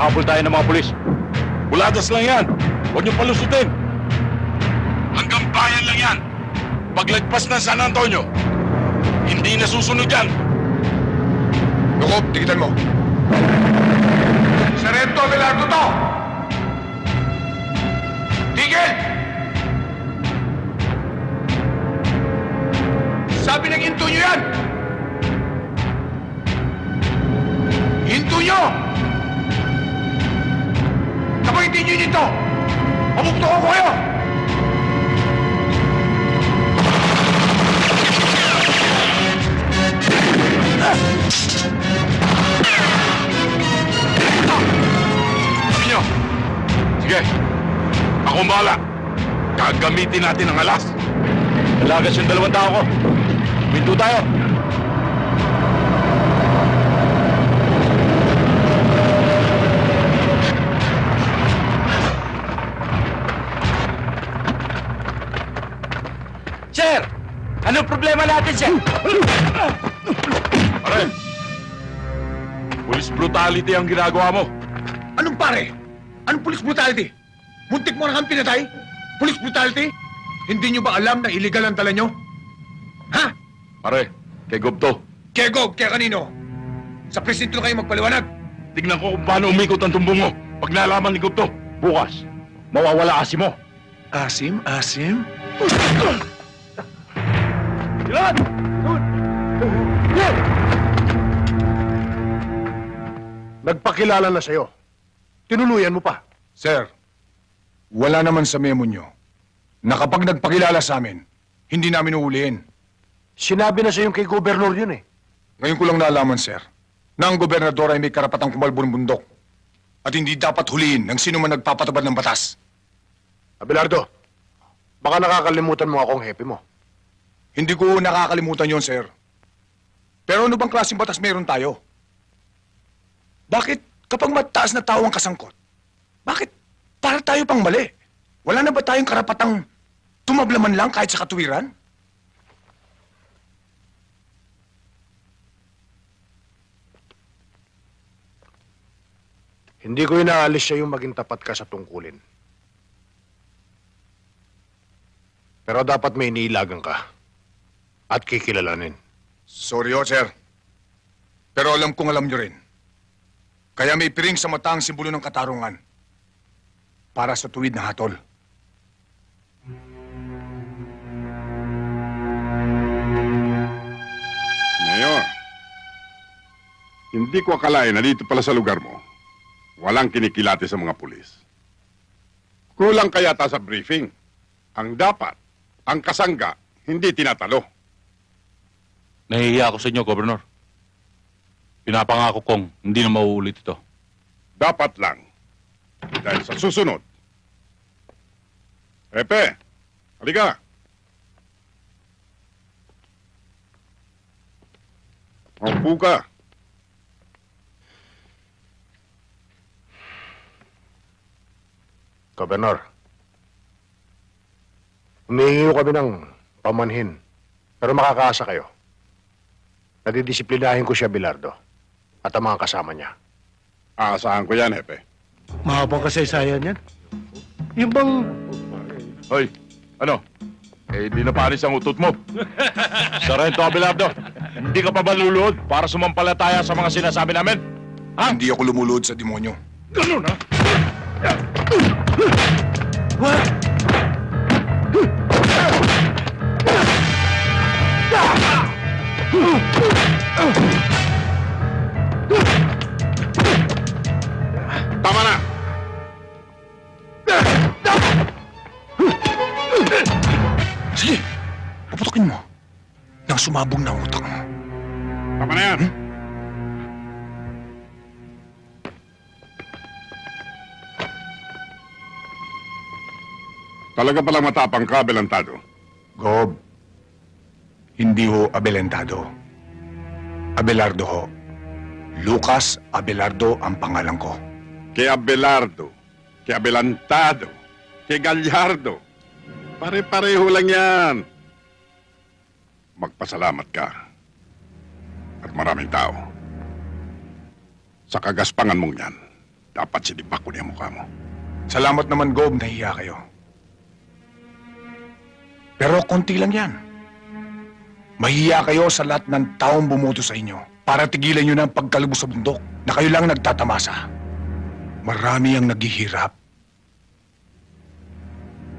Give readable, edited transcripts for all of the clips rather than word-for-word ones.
Habol tayo ng mga pulis. Buladas lang yan. Huwag niyong palusutin. Hanggang bayan lang yan. Paglagpas ng San Antonio, hindi na susunod yan. Jacob, tigitan mo. Sarento Abelardo to! Tigil! Sabi ng hinto nyo yan! Hinto nyo! Kapag hindi nyo nito, pabukto ko kayo! Sabi nyo! Sige, ako ang bahala. Gagamitin natin ang alas. Dalagas yung 2 tao ko. Pinto tayo. Sir! Anong problema natin, sir? Pare, police brutality ang ginagawa mo. Anong pare? Anong police brutality? Muntik mo na kang pinatay? Police brutality? Hindi nyo ba alam na illegal ang dala nyo? Ha? Pare, kay Gobto. Kaya Gob, kaya kanino? Sa presinto kayo magpaliwanag. Tignan ko kung paano umikot ang tumbong mo. Pag nalaman ni Gobto, bukas, mawawala asim mo. Asim? Asim? Ilan! Nagpakilala na sa'yo. Tinuluyan mo pa. Sir, wala naman sa memo nyo na kapag nagpakilala sa amin, hindi namin uulihin. Sinabi na sa'yo kay Gobernur yun eh. Ngayon ko lang nalaman, sir, na ang gobernador ay may karapatang kumalbo ng bundok at hindi dapat huliin ng sino man nagpapatabad ng batas. Abelardo, baka nakakalimutan mo akong hepe mo. Hindi ko nakakalimutan yon, sir. Pero ano bang klaseng batas meron tayo? Bakit kapag mataas na tao ang kasangkot, bakit para tayo pang mali? Wala na ba tayong karapatang tumablaman lang kahit sa katuwiran? Hindi ko inaalis siya yung maging tapat ka sa tungkulin. Pero dapat may iniilagan ka at kikilalanin. Sorry, sir. Pero alam kong alam nyo rin. Kaya may piring sa mata ang simbolo ng katarungan para sa tuwid na hatol. Mayor, hindi ko akalain na dito pala sa lugar mo, walang kinikilati sa mga pulis. Kulang kaya ta sa briefing. Ang dapat, ang kasangga, hindi tinatalo. Nahihiya ako sa inyo, Gobernador. Pinapangako kong hindi na mauulit ito. Dapat lang. Dahil sa susunod. Pepe, halika. Maupo ka. Gobernur, humihingi kami ng pamanhin. Pero makakaasa kayo. Nadidisiplinahin ko siya, Abelardo. At ang mga kasama niya. Aasahan ko yan, Hepe. Mahabang kasaysayan yan. Yung bang... Hoy, ano? Eh, di na panis ang utot mo. Sarento Abelardo, hindi ka pa ba luluhod para sumampalataya sa mga sinasabi namin? Ha? Hindi ako lumulod sa demonyo. Ganun, ha? Tama na! Sige, puputukin mo nang sumabog na ang utak mo. Tama na yan! Talaga palang matapang ka, Abelardo. Gob, hindi ho Abelentado. Abelardo ho. Lucas Abelardo ang pangalan ko. Kay Abelardo, kay Adelantado, kay Gallardo. Pare-pareho lang yan. Magpasalamat ka. At maraming tao. Sa kagaspangan mong yan, Dapat sinipak ko niya mukha mo. Salamat naman, Gob, nahiya kayo. Pero konti lang yan. Mahiya kayo sa lahat ng taong bumoto sa inyo para tigilan nyo ng pagkalubos sa bundok na kayo lang nagtatamasa. Marami ang naghihirap.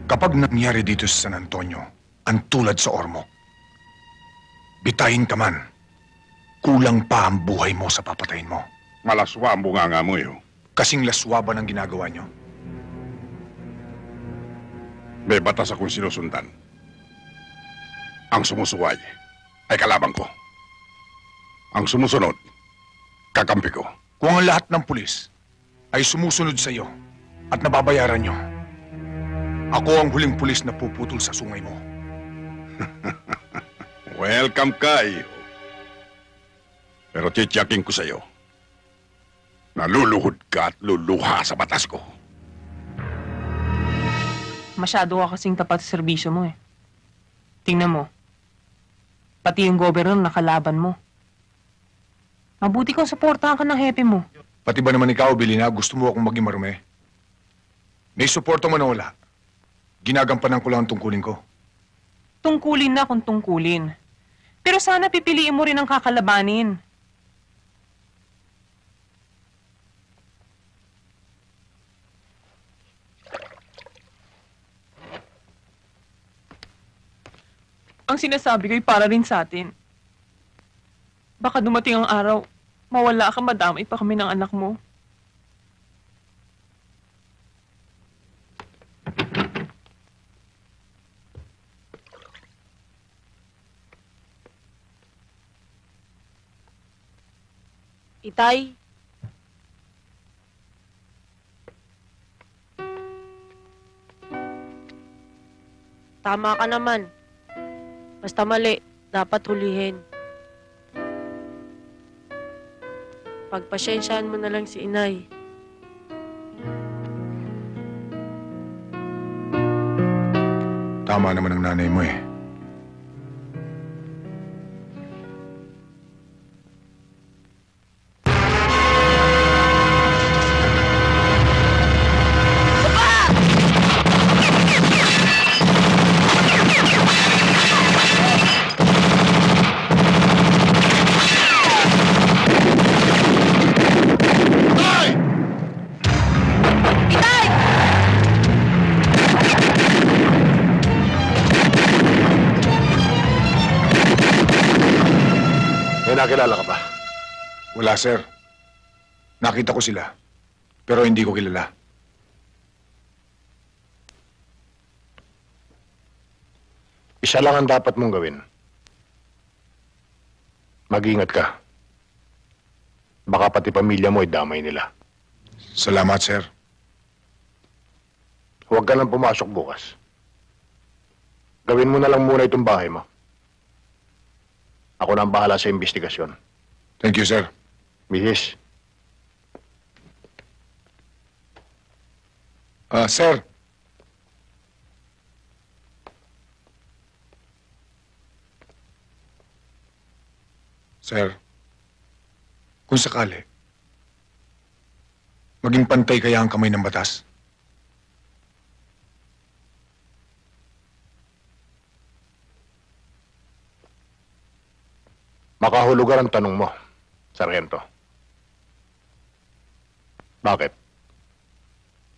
Kapag nangyari dito sa San Antonio, ang tulad sa Ormoc, bitayin ka man, kulang pa ang buhay mo sa papatayin mo. Malaswa ang bunganga mo, eh. Kasing laswa ba ng ginagawa nyo? May batas akong sinusundan. Ang sumusuway ay kalabang ko. Ang sumusunod, kakampi ko. Kung ang lahat ng pulis ay sumusunod sa iyo at nababayaran nyo, ako ang huling pulis na puputol sa sungay mo. Welcome ka, iyo. Pero titiyakin ko sa iyo, naluluhod ka at luluha sa batas ko. Masyado ka kasing tapat sa serbisyo mo eh. Tingnan mo. Pati yung gobernador nakalaban mo. Mabuti kung suportahan ka ng hepe mo. Pati ba naman ikaw, Bilina, gusto mo akong maging marumi? May suporta man o wala, ginagampanan ko lang ang tungkulin ko. Tungkulin na kung tungkulin. Pero sana pipiliin mo rin ang kakalabanin. Ang sinasabi ko'y para rin sa atin. Baka dumating ang araw, mawala ka, madamay pa kami ng anak mo. Itay? Tama ka naman. Basta mali, dapat hulihin. Pagpasyensyahan mo na lang si inay. Tama naman ang nanay mo eh. May nakilala ka ba? Wala, sir. Nakita ko sila, pero hindi ko kilala. Isa lang ang dapat mong gawin. Mag-ingat ka. Baka pati pamilya mo ay damay nila. Salamat, sir. Huwag ka nang pumasok bukas. Gawin mo na lang muna itong bahay mo. Ako na ang bahala sa investigasyon. Thank you, sir. Mihis, Sir. Sir, kung sakali, maging pantay kaya ang kamay ng batas? makahulugan ang tanong mo, Sargento. Bakit?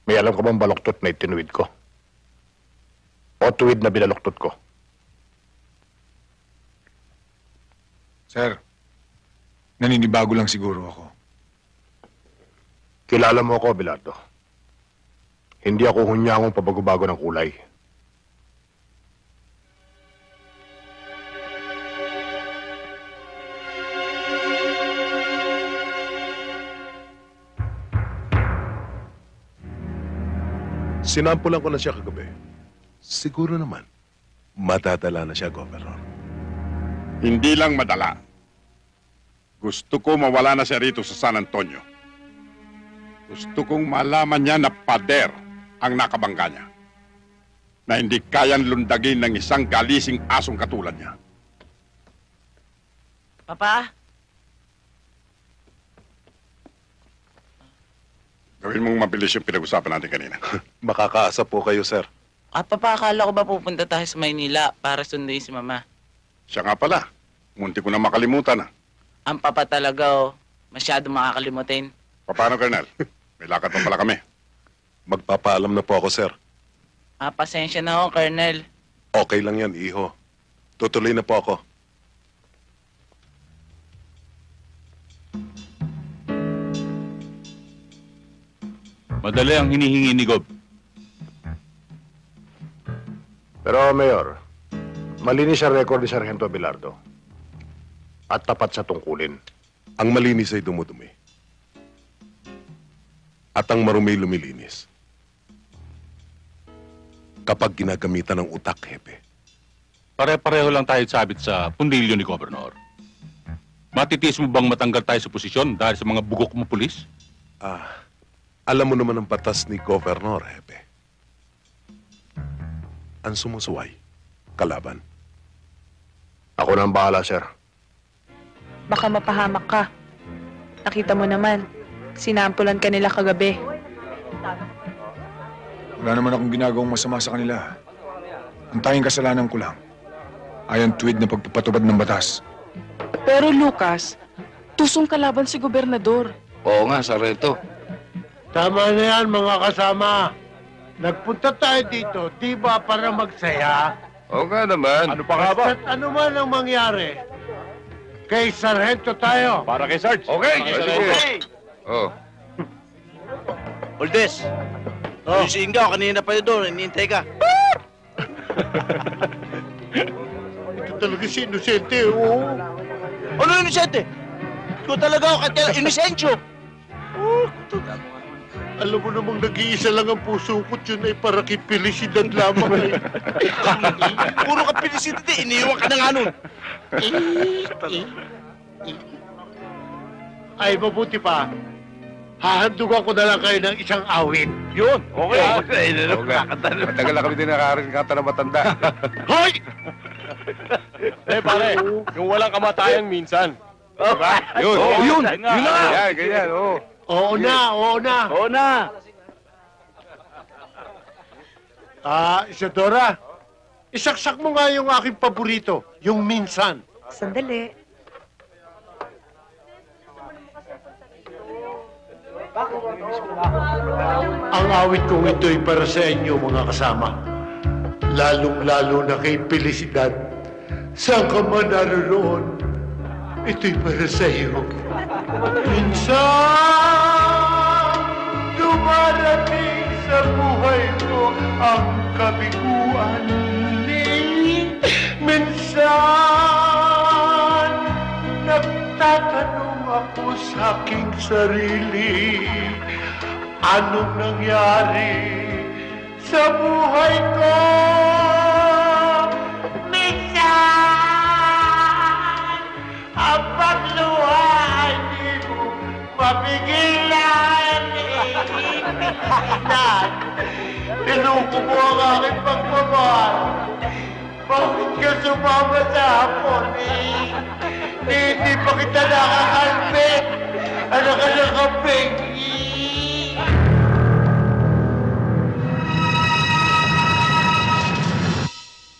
May alam ka bang baluktot na itinuwid ko? O tuwid na binaluktot ko? Sir, naninibago lang siguro ako. Kilala mo ako, Abelardo. Hindi ako hunyangong pabago-bago ng kulay. Sinampulan ko na siya kagabi. Siguro naman, matatala na siya, Governor. Hindi lang madala. Gusto ko mawala na siya rito sa San Antonio. Gusto kong malaman niya na pader ang nakabangga niya. Na hindi kayang lundagin ng isang galising asong katulad niya. Papa? Gawin Gawin mong mabilis yung pinag-usapan natin kanina. Makakaasa po kayo, sir. Papakala ko ba pupunta tayo sa Maynila para sunduin si Mama? Siya nga pala. Munti ko na makalimutan na. Ang papa talaga, oh. Masyado makakalimutin. Paano, Colonel? May lakad pa pala kami. Magpapaalam na po ako, sir. Pasensya na ho, Colonel. Okay lang yan, iho. Tutuloy na po ako. Madali ang hinihingi ni Gob. Pero, Mayor, malinis ang record ni Sargento Abelardo. At tapat sa tungkulin. Ang malinis ay dumudumi. At ang marumi lumilinis. Kapag ginagamitan ng utak, hepe. Pare-pareho lang tayo sabit sa pundilyo ni Gobernador. Matitiis mo bang matanggal tayo sa posisyon dahil sa mga bugok mo pulis? Alam mo naman ang batas ni Governor, hepe. Ang sumusuway, kalaban. Ako na ang bahala, sir. Baka mapahamak ka. Nakita mo naman, sinampulan ka nila kagabi. Wala naman akong ginagawang masama sa kanila. Ang tanging kasalanan ko lang ay ang tuwid na pagpapatubad ng batas. Pero Lucas, tusong kalaban si gobernador. Oo nga, Sargento. Tama na yan, mga kasama. Nagpunta tayo dito, di ba para magsaya? Oo nga naman. Ano pa nga ba? Basta't ano man ang mangyari, kay Sargento tayo. Para kay Sarge. Okay, sige. Oh. Oldes, yung si Ingaw, kanina pa yun doon, hinihintay ka. Ito talaga si Inosente, oo. Ano inosente? Ikaw talaga ako, kaya inosensyo. Alam mo namang nag-iisa lang ang puso ko, yun ay para kay Felicidad lamang. Puro ka pinisidad eh, iniiwan ka na nga nun. Ay, mabuti pa. Hahandugan ko na lang kayo ng isang awit. Yun, okay. Matagal na kami din nakarinig kata na matanda. Hoy! Pare, yung walang kamatayan minsan. Diba? Yun. Yun na. Ganyan, oo. Oo na, oo na. Oo na. Isadora, isaksak mo nga yung aking paborito, yung minsan. Sandali. Ang awit kong ito'y para sa inyo, mga kasama. Lalong-lalo na kay Felicidad. Saan ka man naroon, ito'y para sa iyo. Minsan, dumarating sa buhay ko ang kabiguan. Minsan, nagtatanong ako sa aking sarili, anong nangyari sa buhay ko? Minsan, ang pagluha ay di mo mapigilan. Minsan, niloko mo ang aking pagmamahal. Bakit ka sumama sa hapon? Hindi pa kita nakakalpit. Ano ka nakapig?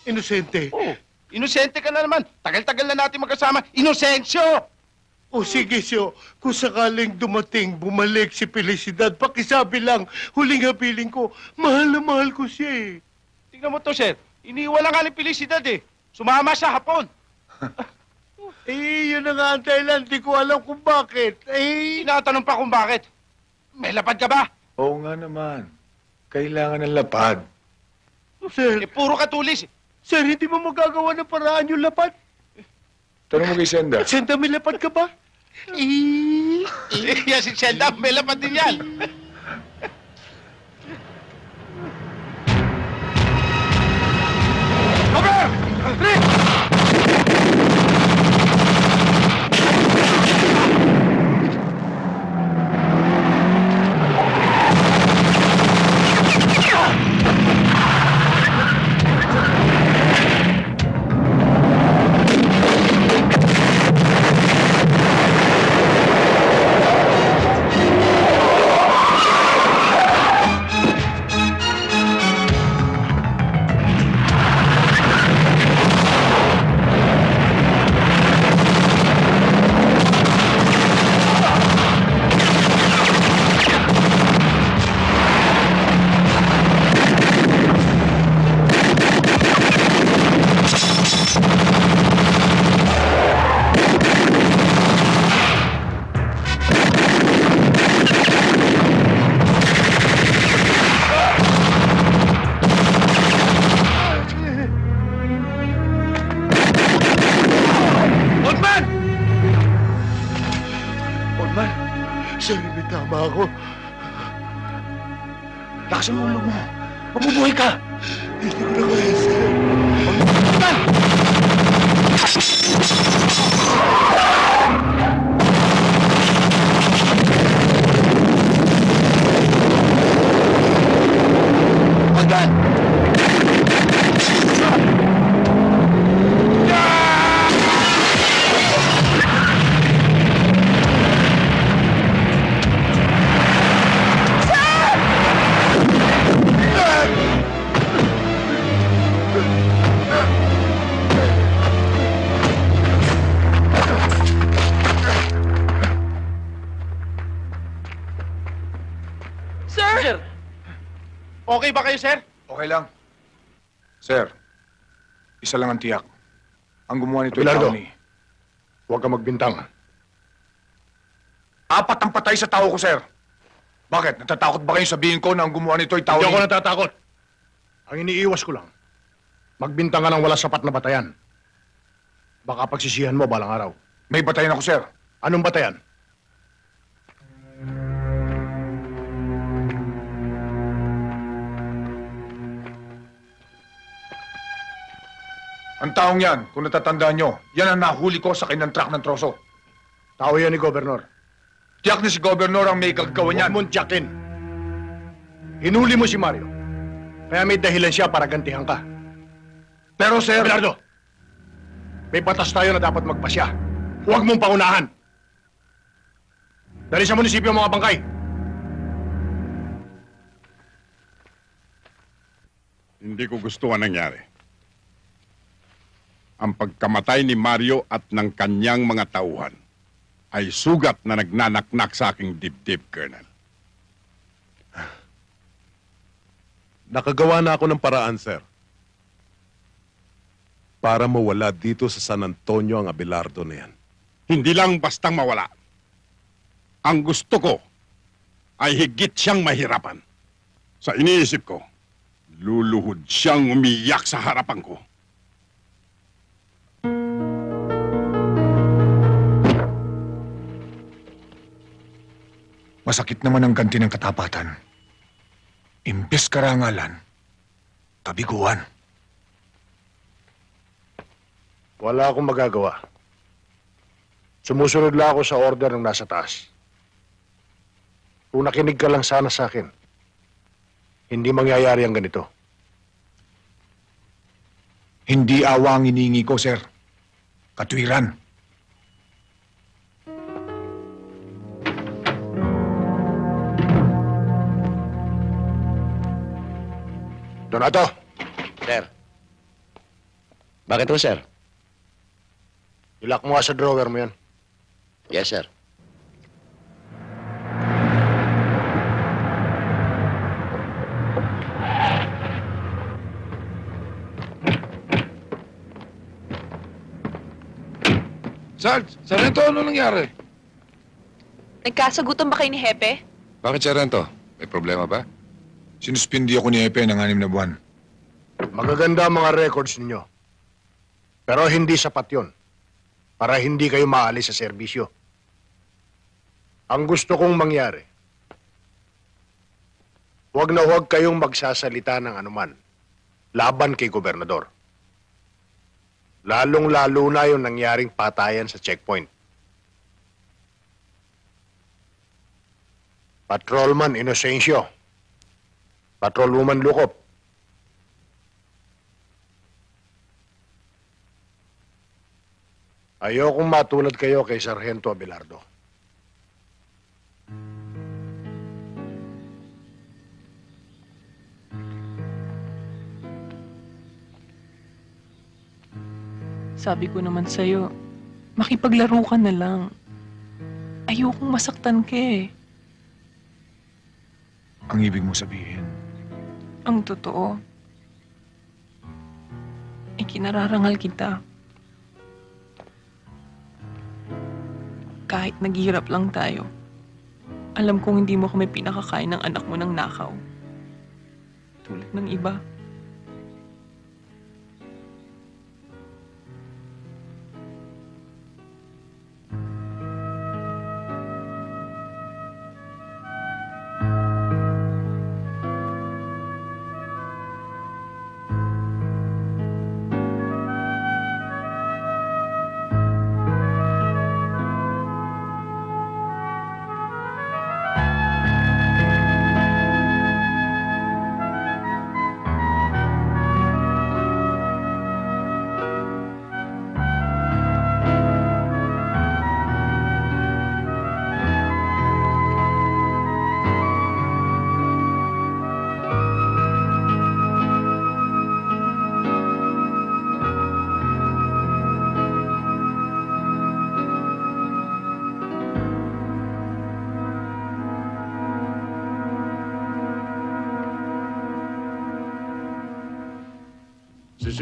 Inosente. Oh, inosente ka na naman. Tagal-tagal na natin magkasama. Inosensyo! O sige, Syo, kung sakaling dumating, bumalik si Felicidad, pakisabi lang, huling habiling ko, mahal na mahal ko siya eh. Tingnan mo to, sir. Iniiwala nga ni Felicidad eh. Sumama siya hapon. Yun na nga ang dahilan. Di ko alam kung bakit. Tinatanong pa kung bakit. May lapad ka ba? Oo nga naman. Kailangan ng lapad. Sir, Puro katulis. sir, hindi mo magagawa ng paraan yung lapad? Tanong mo kay Senda. Senda, may lapad ka ba? Yan si Senda, may lapad din yan. Sir, may tama ako. Lakasan mo ang loob mo. Mabubuhay ka! Hindi ko na kaya, sir. Magdan! Sir! Okay ba kayo, sir? Okay lang. Sir, isa lang ang tiyak. Ang gumawa nito ay Abelardo. tao ni... Huwag ka magbintang. 4 ang patay sa tao ko, sir. Bakit? Natatakot ba kayo sabihin ko na ang gumawa nito ay tao Hindi ni... ako natatakot. Ang iniiwas ko lang, magbintang ka ng wala sapat na batayan. Baka pagsisihan mo balang araw. May batayan ako, sir. Anong batayan? Ang taong yan, kung natatandaan nyo, yan ang nahuli ko sa kanyang truck ng troso. Tao yan ni Gobernador. Tiyak na si Gobernador ang may gagawin Huwag yan. mong tiyakin. Hinuli mo si Mario. Kaya may dahilan siya para gantihan ka. Pero, sir... Abelardo, may batas tayo na dapat magpasya. Huwag mong paunahan. Dali sa munisipyo ang mga bangkay. Hindi ko gusto ang nangyari. Ang pagkamatay ni Mario at ng kanyang mga tauhan ay sugat na nagnanaknak sa aking dibdib, Colonel. Nakagawa na ako ng paraan, sir. Para mawala dito sa San Antonio ang Abelardo na yan. Hindi lang bastang mawala. Ang gusto ko ay higit siyang mahirapan. Sa iniisip ko, luluhod siyang umiyak sa harapan ko. Masakit naman ang ganti ng katapatan. Imbes karangalan, kabiguan. Wala akong magagawa. Sumusunod lang ako sa order ng nasa taas. Kung nakinig ka lang sana sa akin, hindi mangyayari ang ganito. Hindi awa ang iniingi ko, sir. Katwiran. Donato! Sir. Bakit po, sir? Ilak mo nga sa drawer mo yan. Yes, sir. Sarento, ano nangyari? Nagkasagutan ba kayo ni Hepe? Bakit, Sarento? May problema ba? Sinuspindi ako ni Epe ng 6 na buwan. Magaganda ang mga records ninyo. Pero hindi sapat yon para hindi kayo maalis sa serbisyo. Ang gusto kong mangyari, huwag na huwag kayong magsasalita ng anuman laban kay Gobernador. Lalong-lalo na yung nangyaring patayan sa checkpoint. Patrolman Inocencio. Patrolwoman Lukop. Ayokong matulad kayo kay Sargento Abelardo. Sabi ko naman sa'yo, makipaglaro ka na lang. Ayokong masaktan ka eh. Ang ibig mo sabihin, Ang totoo, ikinararangal kita. Kahit naghihirap lang tayo, alam kong hindi mo kami pinakakain ng anak mo ng nakaw. Tulad ng iba.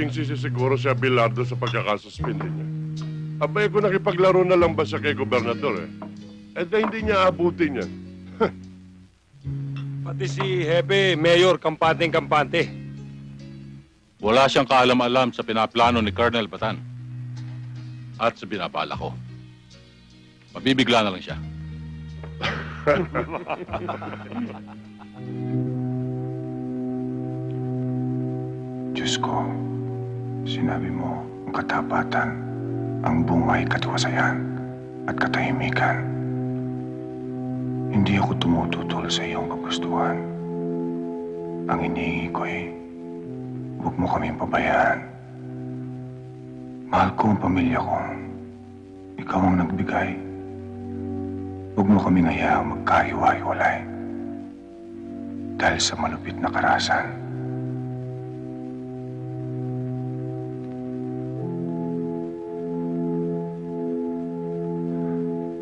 sinisisi siguro si Abelardo sa pagkakasuspindi niya. Abay, kung nakipaglaro na lang ba siya kay gobernador hindi niya abutin yan. Pati si Hepe, Mayor, kampanteng-kampante. Wala siyang kaalam-alam sa pinaplano ni Colonel Batan. At sa binabala ko. Mabibigla na lang siya. Diyos ko, sinabi mo ang katapatan, ang bungay katiwasayan at katahimikan. Hindi ako tumututol sa iyong kagustuhan. Ang iniingi ko huwag mo kaming pabayaan. Mahal ko ang pamilya ko. Ikaw ang nagbigay. Huwag mo kaming hayaang magkahiwa-hiwalay. Dahil sa malupit na karahasan.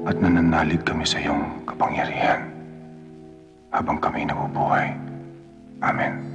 At nananalig kami sa iyong kapangyarihan habang kami nabubuhay. Amen.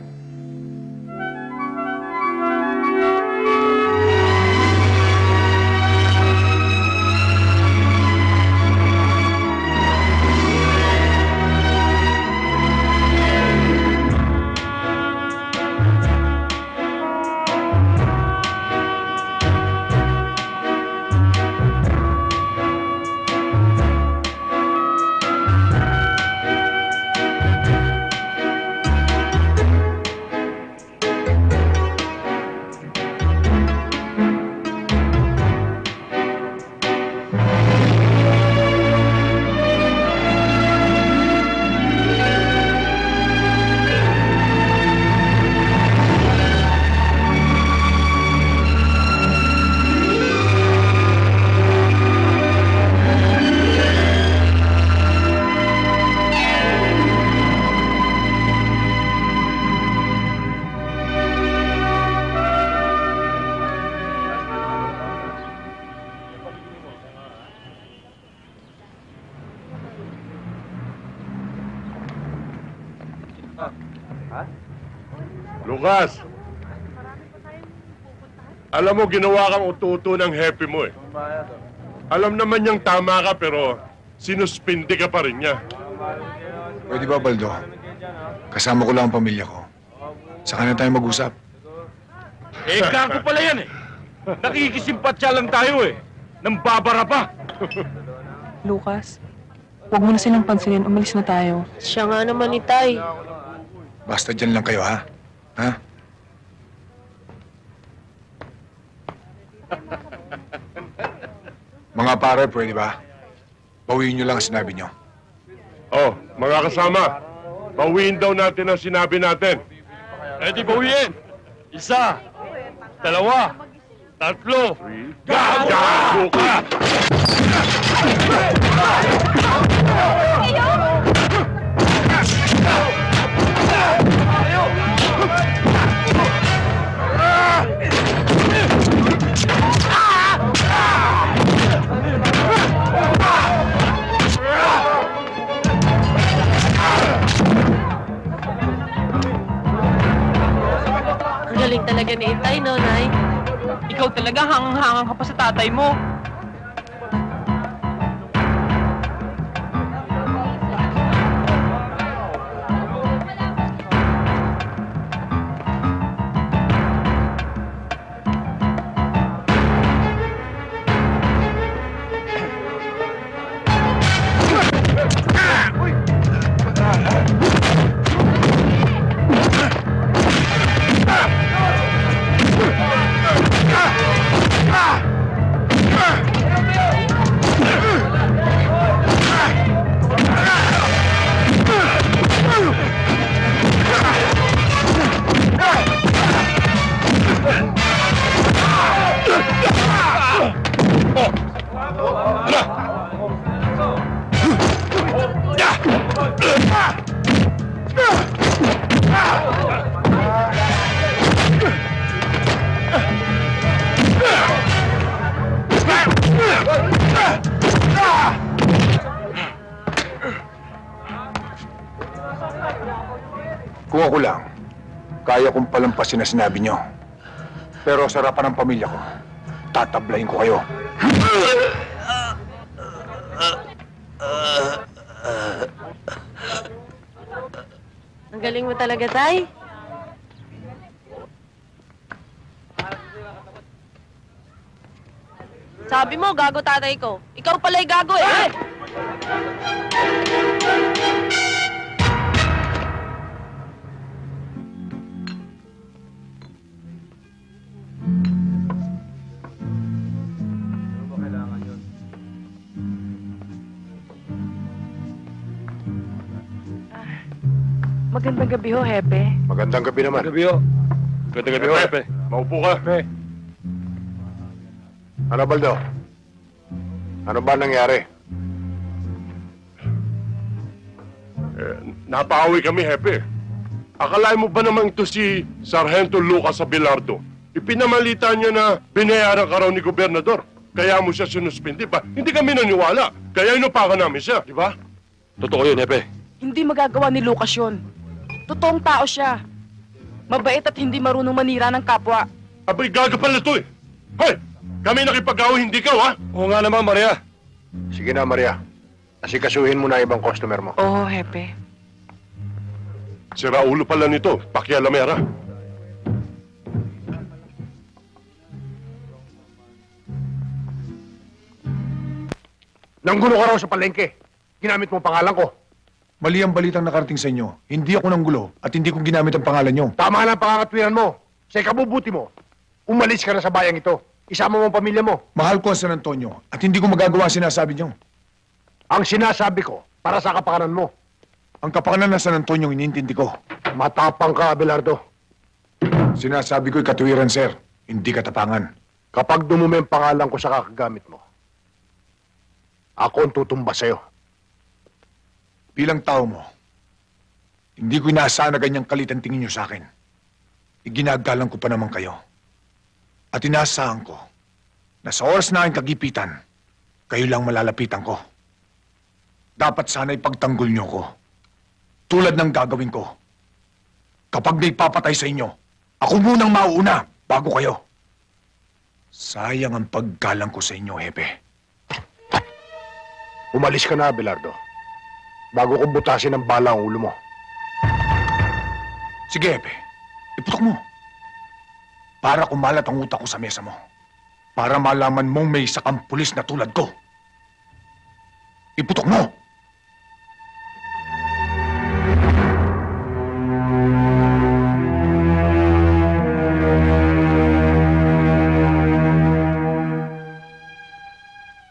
Lucas! Alam mo, ginawa kang ututo ng happy mo Alam naman niyang tama ka, pero sinuspindi ka pa rin niya. Pwede ba, Baldo? Kasama ko lang ang pamilya ko. Saka na tayo mag-usap. Gago pala yan Nakikisimpatya lang tayo Nang babara pa. Lucas, huwag mo na silang pansinin. Umalis na tayo. Siya nga naman, Itay. Basta dyan lang kayo, ha? Ha? Mga pare, pwede ba? Bawiin nyo lang ang sinabi nyo. Oh, mga kasama, bawiin daw natin ang sinabi natin. Pwede bawiin. 1, 2, 3. Gago ka! Galing talaga ni Itay, no, Nay? Ikaw talaga hangang-hangang ka pa sa tatay mo. Kung ako lang, kaya kong palampasin na sinabi nyo. Pero sa harapan ng pamilya ko, tatablayin ko kayo. Ang galing mo talaga, Tay. Sabi mo, gago tatay ko. Ikaw pala'y gago eh. Magandang gabi ho, Hepe. Magandang gabi naman. Gabi ho. Magandang gabi ho, Hepe. Maupo ka. Ano, Baldo? Ano ba nangyari? Napaawi kami, Hepe. Akalain mo ba naman ito si Sargento Lucas Abelardo? Ipinamalita niya na binayaran ka raw ni Gobernador. Kaya mo siya sinuspindi pa. Hindi kami naniwala. Kaya inupakan namin siya, di ba? Totoo yun, Hepe. Hindi magagawa ni Lucas yun. Totoong tao siya. Mabait at hindi marunong manira ng kapwa. Abay, gagapal na ito eh. Hoy! Kami nakipag-away, hindi ka, ha? Oo nga naman, Maria. Sige na, Maria. Asikasuhin mo na ibang customer mo. Oo, Hepe. Si Raulo pala nito, pakialamera. Nanggulo ka raw sa palengke. Ginamit mo ang pangalan ko. Mali ang balitang nakarating sa inyo. Hindi ako nanggulo at hindi ko ginamit ang pangalan nyo. Tama lang ang pangangatwiran mo. Sa ikabubuti mo, umalis ka na sa bayang ito. Isama mo ang pamilya mo. Mahal ko ang San Antonio at hindi ko magagawa ang sinasabi nyo. Ang sinasabi ko, para sa kapakanan mo. Ang kapakanan ng San Antonio iniintindi ko. Matapang ka, Abelardo. Sinasabi ko'y katuwiran, sir. Hindi katapangan. Kapag dumumi ang pangalan ko sa kakagamit mo, ako ang tutumba sa'yo. Bilang tao mo, hindi ko inaasahan na ganyang kalit ang tingin nyo sa akin. Iginagalang ko pa naman kayo. At inaasahan ko na sa oras na aking kagipitan, kayo lang malalapitan ko. Dapat sana'y pagtanggol nyo ko. Tulad ng gagawin ko. Kapag may papatay sa inyo, ako munang mauuna bago kayo. Sayang ang paggalang ko sa inyo, Hepe. Umalis ka na, Abelardo. Bago ko butasin ang bala ang ulo mo. Sige, Hepe. Iputok mo. Para kumalat ang utak ko sa mesa mo. Para malaman mong may isa kang pulis na tulad ko. Iputok mo!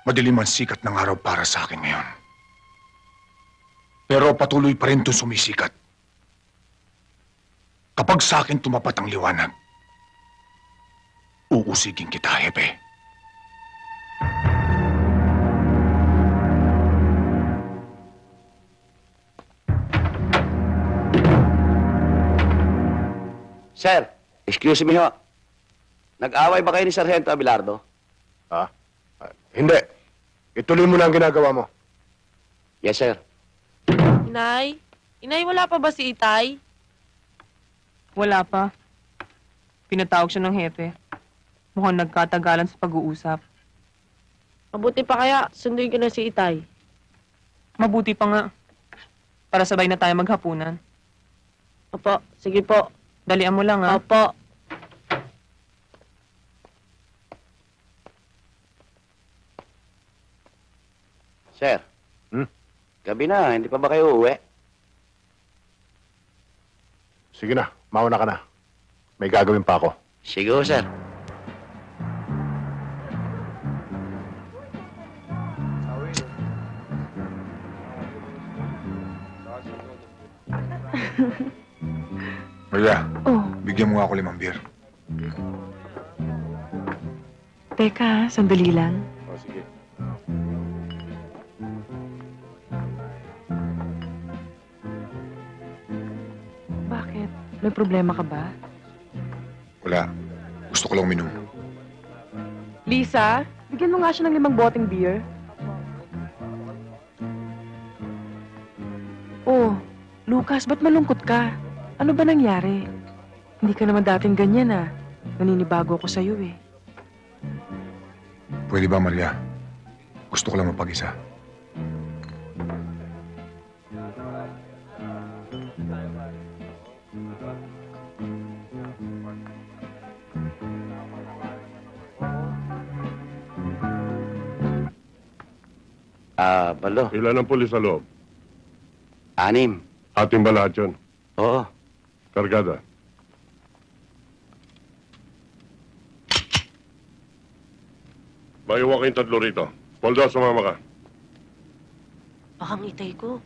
Madilim ang sikat ng araw para sa akin ngayon. Pero patuloy pa rin itong sumisikat. Kapag sa akin tumapat ang liwanag, uusigin kita, Hepe. Sir, excuse me ho. Nag-away ba kayo ni Sargento Abelardo? Ha? Hindi. Ituloy mo na ang ginagawa mo. Yes, sir. Inay? Inay, wala pa ba si Itay? Wala pa. Pinatawag siya ng hepe. Mukhang nagkatagalan sa pag-uusap. Mabuti pa kaya, sunduin ko na si Itay. Mabuti pa nga. Para sabay na tayo maghapunan. Opo, sige po. Dalian mo lang, ha? Opo. Sir. Gabi na, hindi pa ba kayo uuwi? Sige na, mauna ka na. May gagawin pa ako. Sige ho, sir. Maria, Oh, bigyan mo nga ako 5 beer. teka, sandali lang. O, sige. Bakit? May problema ka ba? Wala. Gusto ko lang uminom. Lisa, bigyan mo nga siya ng 5 boteng beer. Oh, Lucas, ba't malungkot ka? Ano ba nangyari? Hindi ka naman dating ganyan, ah. Naninibago ako sa'yo eh. Pwede ba, Maria? Gusto ko lang mapag-isa. Baldo. Ilan ang pulis sa loob? 6. Ating ba lahat yun? Oo. Kargada. Maiwan kayong 3 rito. Poldo, sumama ka. Baka ngitay ko.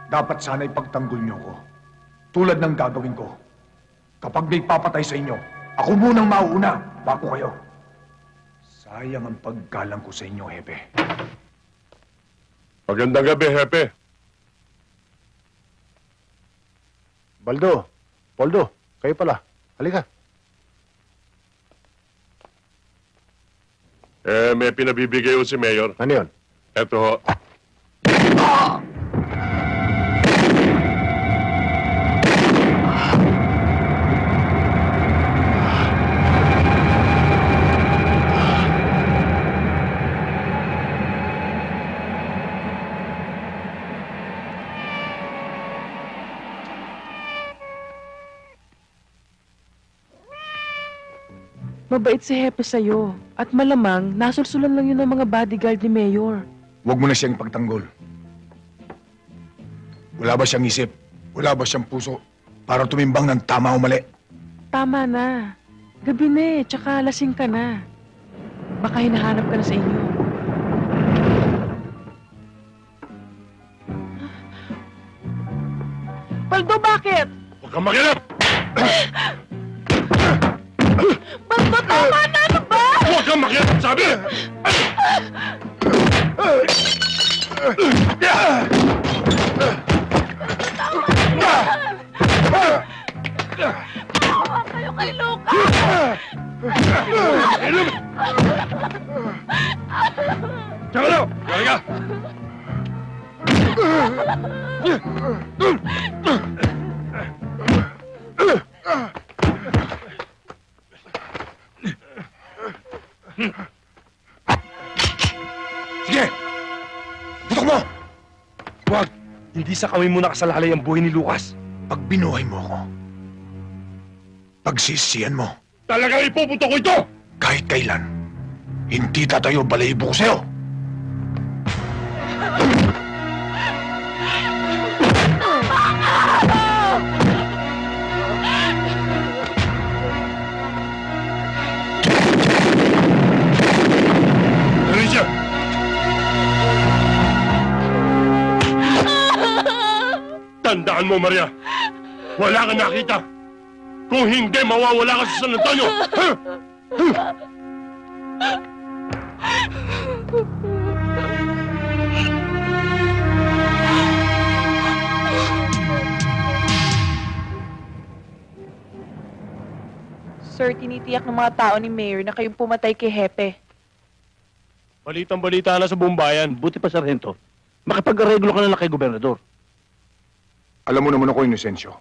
Dapat sana ipagtanggol niyo ko. Tulad ng gagawin ko. Kapag may papatay sa inyo, ako munang mauuna bago kayo. Sayang ang paggalang ko sa inyo, Hepe. Magandang gabi, Hepe. Baldo, Poldo, kayo pala. Halika. May pinabibigay ho si Mayor. Ano yun? Eto ho. Mabait si Hepe sa'yo. At malamang, nasulsulan lang yun ng mga bodyguard ni Mayor. Huwag mo na siyang ipagtanggol. Wala ba siyang isip? Wala ba siyang puso para tumimbang ng tama o mali? Tama na. Gabi na eh, tsaka lasing ka na. Baka hinahanap ka na sa inyo. Paldo, bakit? Huwag kang makialam! Baldo, tama na! Ano ba? Huwag kang makialam, sabi! Maawa kayo kay Luca! Tsaka daw! Halika! Sige! Putok mo! Huwag! Hindi sa kami mo nakasalalay ang buhay ni Lucas. Pag binuhay mo ako, pagsisiyan mo. Talagang ipupunto ko ito! Kahit kailan, hindi tatayo balahibo ko sa'yo. Alicia! Tandaan mo, Maria. Wala kang nakita. Kung hindi, mawawala ka sa San Antonio. Ha? Sir, tinitiyak ng mga tao ni Mayor na kayong pumatay kay Hepe. Balitang-balita na sa buong bayan. Buti pa, Sargento. Makipag-areglo ka na lang kay Gobernador. Alam mo naman ako, Inocencio.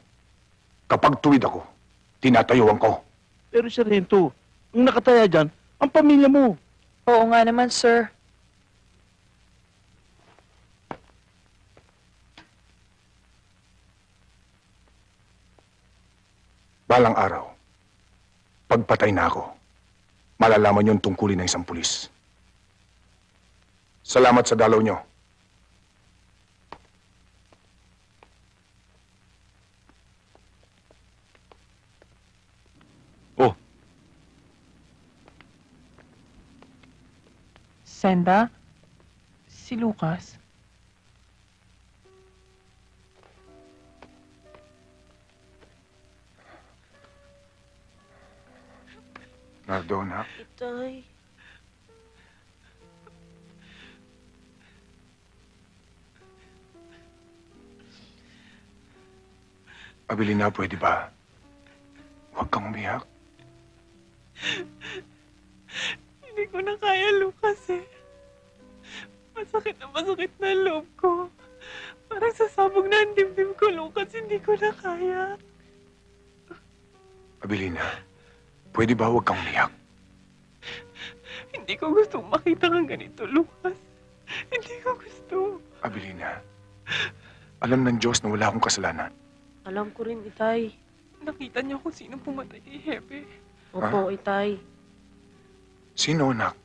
Kapag tuwid ako, tinatayuan ko. Pero, Sargento, ang nakataya dyan, ang pamilya mo. Oo nga naman, sir. Balang araw, pagpatay na ako, malalaman yung tungkulin ng isang pulis. Salamat sa dalaw nyo. Oh. Senda? Si Lucas? Nardona, Itay. Abilina, pwede ba? Huwag kang umiyak. Hindi ko na kaya, Lucas eh. Masakit na loob ko. Parang sasabog na ang dibdib ko, Lucas. Hindi ko na kaya. Abilina, pwede ba huwag kang umiyak? Hindi ko gustong makita kang ganito, Lucas. Hindi ko gusto. Abilina, alam ng Diyos na wala akong kasalanan. Alam ko rin, Itay. Nakita niyo kung sino pumatay kay Hepe. Opo, Itay. Sino, anak?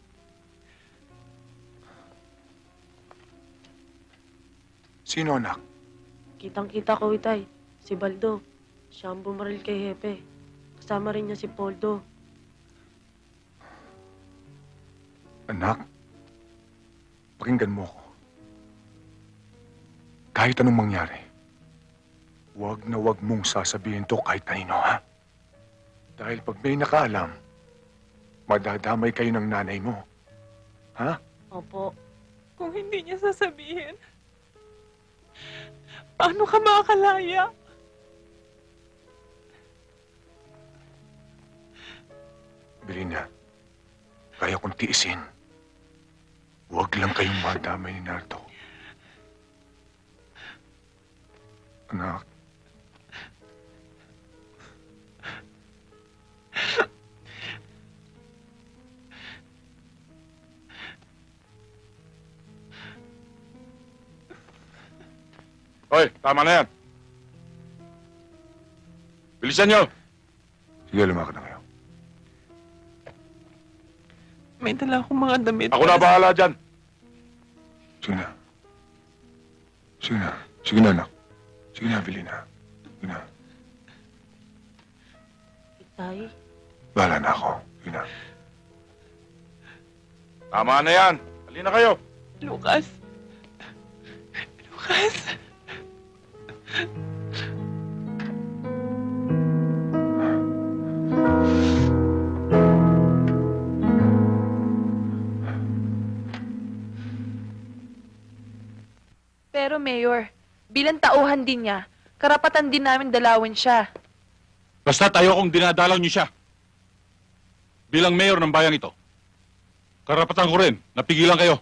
Sino, anak? Kitang-kita ko, Itay. Si Baldo. Siya ang bumaril kay Hepe. Kasama rin niya si Poldo. Anak, pakinggan mo ko. Kahit anong mangyari, huwag na huwag mong sasabihin to kahit kanino, ha? Dahil pag may nakaalam, madadamay kayo ng nanay mo. Ha? Opo. Kung hindi niya sasabihin, paano ka makakalaya? Belina, kaya kong tiisin. Huwag lang kayong madamay ni Nardo. Anak. Hoy, tama na yan. Bilisan nyo! Sige, lumakad na kayo. May dala akong mga damit. Ako na bahala dyan. Sige na. Sige na. Sige na, anak. Sige na, Belina. Sige na. Itay? Bahala na ako. Sige na. Tama na yan. Halina kayo. Lucas. Lucas. Pero Mayor, bilang tauhan din niya, karapatan din namin dalawin siya. Basta tayo kung dinadalaw niyo siya. Bilang mayor ng bayang ito, karapatan ko rin, napigilan kayo.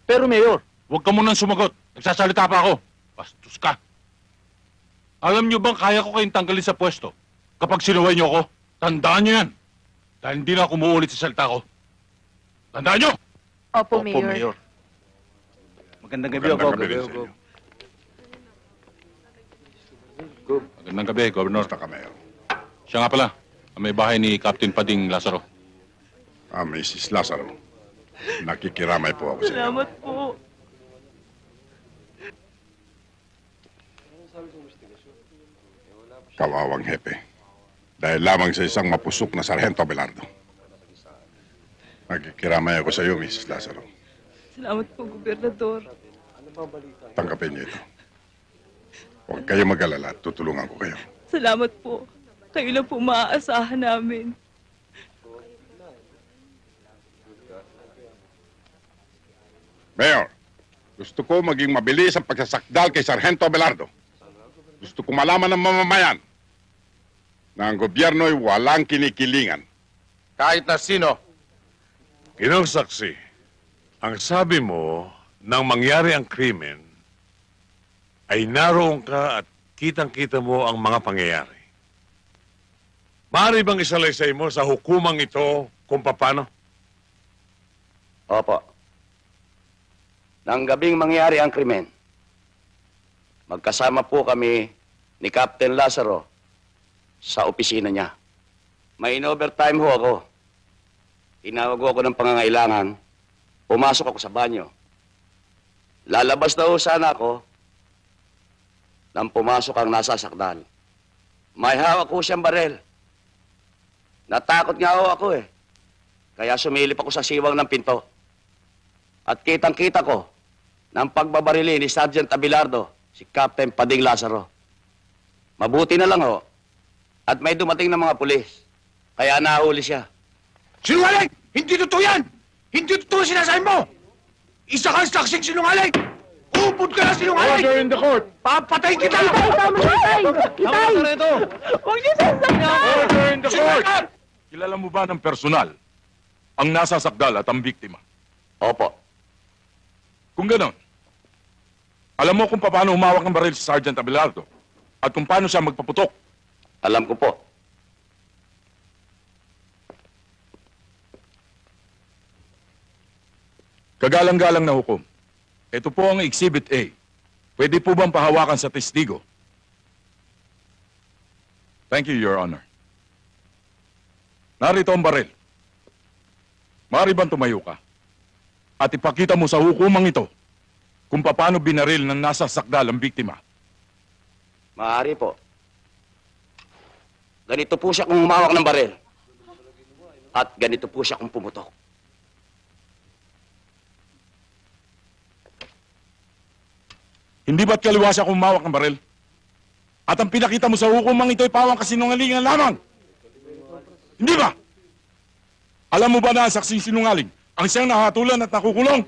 Pero Mayor, huwag ka munang sumagot. Nagsasalita pa ako. Bastos ka. Alam niyo bang kaya ko kayong tanggalin sa pwesto kapag sinuway niyo ako? Tandaan niyo yan. Dahil hindi na ako umuulit sa salita ko. Tandaan niyo! Opo, Mayor. Magandang gabi, Magandang Gog. gabi rin sa inyo. Magandang gabi, Governor. Basta ka, Mayor. Siya nga pala, ang may bahay ni Captain Pading Lazaro. Mrs. Lazaro. Nakikiramay po ako sa inyo. Salamat po. Kawawang hepe. Dahil lamang sa isang mapusok na Sargento Abelardo. Nakikiramay ako sa iyo, Mrs. Lazaro. Salamat po, Gobernador. Tanggapin niyo ito. Huwag kayo mag-alala at tutulungan ko kayo. Salamat po. Kayo lang po maaasahan namin. Mayor, gusto ko maging mabilis ang pagsasakdal kay Sargento Abelardo. Gusto ko malaman ng mamamayan na ang gobyerno'y walang kinikilingan. Kahit na sino. Ginong saksi, ang sabi mo nang mangyari ang krimen ay naroon ka at kitang-kita mo ang mga pangyayari. Maaari bang isalaysay mo sa hukumang ito kung paano? Opo. Nang gabing mangyari ang krimen, magkasama po kami ni Captain Lazaro sa opisina niya. May in-overtime ho ako. Tinawag ako ng pangangailangan. Pumasok ako sa banyo. Lalabas na ho sana ako nang pumasok ang nasasakdal. May hawak ko siyang barel. Natakot nga ho ako eh. Kaya sumilip ako sa siwang ng pinto. At kitang-kita ko ng pagbabarili ni Sergeant Abelardo, si Captain Pading Lazaro. Mabuti na lang ho. At may dumating na mga pulis. Kaya nahuli siya. Sinungaling! Hindi totoo yan! Hindi totoo sinasabi mo! Isa kang saksing sinungaling! Upod ka na sinungaling! Order in the court! Papatayin kita! Itay, tama na, Itay! Itay! Huwag niyo sasaktan! Order in the court! Kilala mo ba ng personal ang nasasakdal at ang biktima? Opo. Kung ganon, Alam mo kung paano humawak ng baril si Sergeant Abelardo at kung paano siya magpaputok. Alam ko po. Kagalang-galang na hukom. Ito po ang Exhibit A. Pwede po bang pahawakan sa testigo? Thank you, Your Honor. Narito ang baril. Maaari bang tumayo ka? At ipakita mo sa hukumang ito kung paano binaril ng nasa sakdal ang biktima. Maaari po. Ganito po siya kung humawak ng baril. At ganito po siya kung pumutok. Hindi ba't kaliwa siya kung humawak ng baril? At ang pinakita mo sa hukumang ito'y pawang kasinungalingan lamang? Hindi ba? Alam mo ba na ang saksing sinungaling ang siyang nahatulan at nakukulong?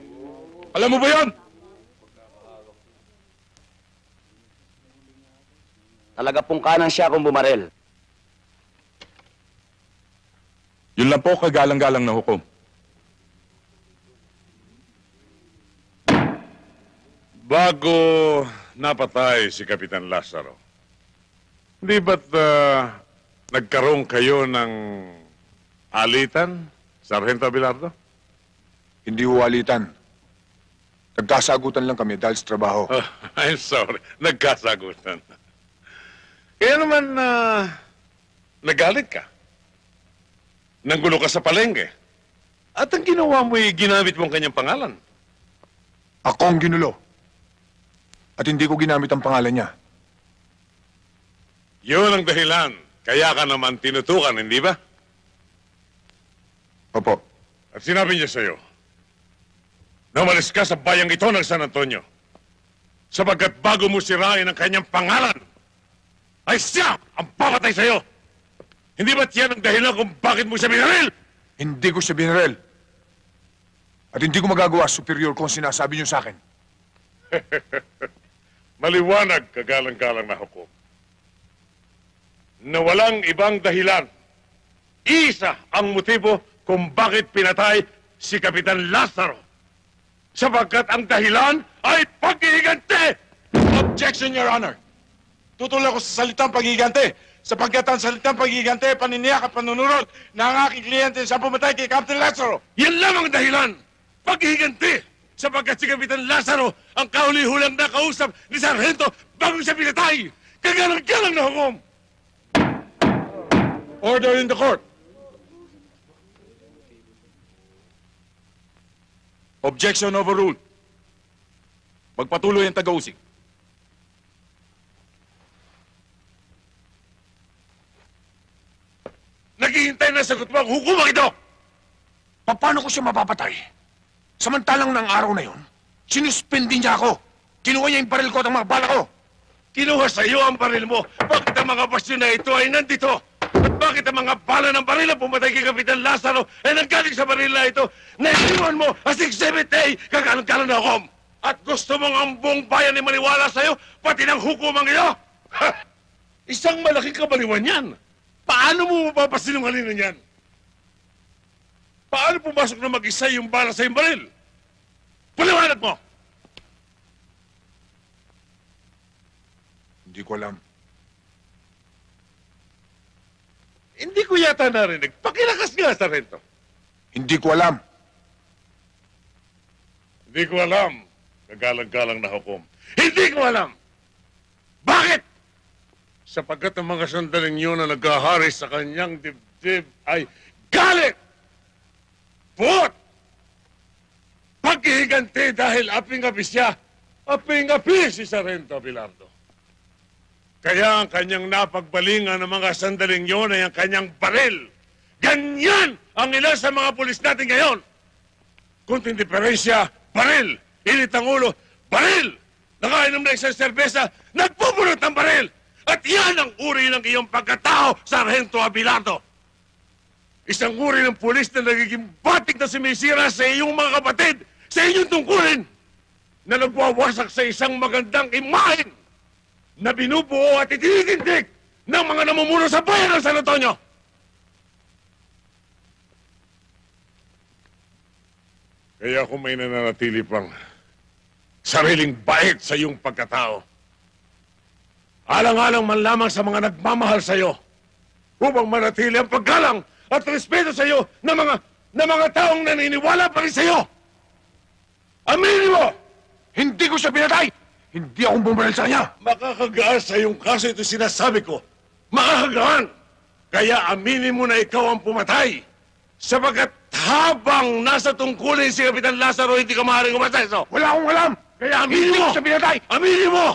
Alam mo ba yan? Talaga pong kanan siya kung bumaril. Yun lang po, kagalang-galang na hukom. Bago napatay si Kapitan Lazaro, hindi ba't nagkaroon kayo ng alitan, Sargento Abelardo? Hindi huwalitan. Nagkasagutan lang kami dahil sa trabaho. Oh, I'm sorry, nagkasagutan. Kaya naman, nagalit ka. Nanggulo ka sa palengke. At ang ginawa mo'y ginamit mong kanyang pangalan. Ako ang ginulo. At hindi ko ginamit ang pangalan niya. Yun ang dahilan. Kaya ka naman tinutukan, hindi ba? Opo. At sinabi niya sa'yo, na umalis ka sa bayang ito ng San Antonio. Sapagkat bago mo sirain ang kanyang pangalan, ay siya ang papatay sa'yo. Hindi ba't yan ang dahilan kung bakit mo siya binaril? Hindi ko siya binaril. At hindi ko magagawa superior kung sinasabi niyo sa akin. Maliwanag, kagalang-galang na hukom, na walang ibang dahilan. Isa ang motibo kung bakit pinatay si Kapitan Lazaro. Sapagkat ang dahilan ay paghihiganti! Objection, Your Honor. Tutuloy ako sa salitang paghihiganti. Sapagkat ang salitang paghihiganti, paniniyak at panunurot na ang aking kliyente sa pumatay kay Captain Lazaro. Yan lamang ang dahilan. Paghihiganti! Sapagkat si Kapitan Lazaro ang kahuli-hulang nakausap ni Sargento bago siya pinatay. Kagalang-galang na hukom. Order in the court. Objection overruled. Magpatuloy ang taga-usig. Naghihintay na sagot mo ang hukumang ito! Paano ko siya mapapatay? Samantalang ng araw na yon, sinuspindi niya ako. Kinuha niya yung baril ko at ang mga bala ko. Kinuha sa iyo ang baril mo. Bakit ang mga basyon na ito ay nandito? At bakit ang mga bala ng baril na pumatay kay Kapitan Lazaro ay nanggaling sa baril na ito? Naisiwan mo as Exhibit A, kagalang-galang na hukom. At gusto mong ang buong bayan ay maniwala sa iyo, pati ng hukumang iyo? Ha! Isang malaking kabaliwan yan. Paano mo mapapasinungalingan yan? Paano pumasok na mag-isa yung bala sa iyong baril? Paliwanag mo! Hindi ko alam. Hindi ko yata narinig. Pakilakas nga, Sargento. Hindi ko alam. Hindi ko alam. Kagalang-galang na hukom. Hindi ko alam! Bakit? Sapagkat ang mga sandaling yun na naghahari sa kanyang dibdib ay galit! Puot! Paghihiganti dahil aping-api siya, aping-api si Sargento Abelardo. Kaya ang kanyang napagbalingan ng mga sandaling yun ay ang kanyang baril. Ganyan ang ilan sa mga pulis natin ngayon. Kunting diferensya, baril. Init ang ulo, baril. Nakainom na isang serbesa, nagpupulot ng baril. At yan ang uri ng iyong pagkatao, Sargento Abelardo. Isang uri ng pulis na nagiging batik na sumisira sa iyong mga kapatid, sa inyong tungkulin, na nagwawasak sa isang magandang imahen na binubuo at itinitindig ng mga namumuno sa bayan ng San Antonio. Kaya kung may nananatili pang sariling bait sa iyong pagkatao. Alang-alang man lamang sa mga nagmamahal sa iyo upang manatili ang paggalang at respeto sa iyo ng mga taong naniniwala pa rin sa iyo. Aminin mo! Hindi ko siya pinatay! Hindi akong bumaril sa kanya! Makakagaan sa iyong kaso ito sinasabi ko. Makakagaan! Kaya aminin mo na ikaw ang pumatay. Sapagkat habang nasa tungkulin si Kapitan Lazaro, hindi ka maaaring umaseso. Wala akong alam! Kaya aminin Hindi mo! ko siya pinatay! Aminin mo!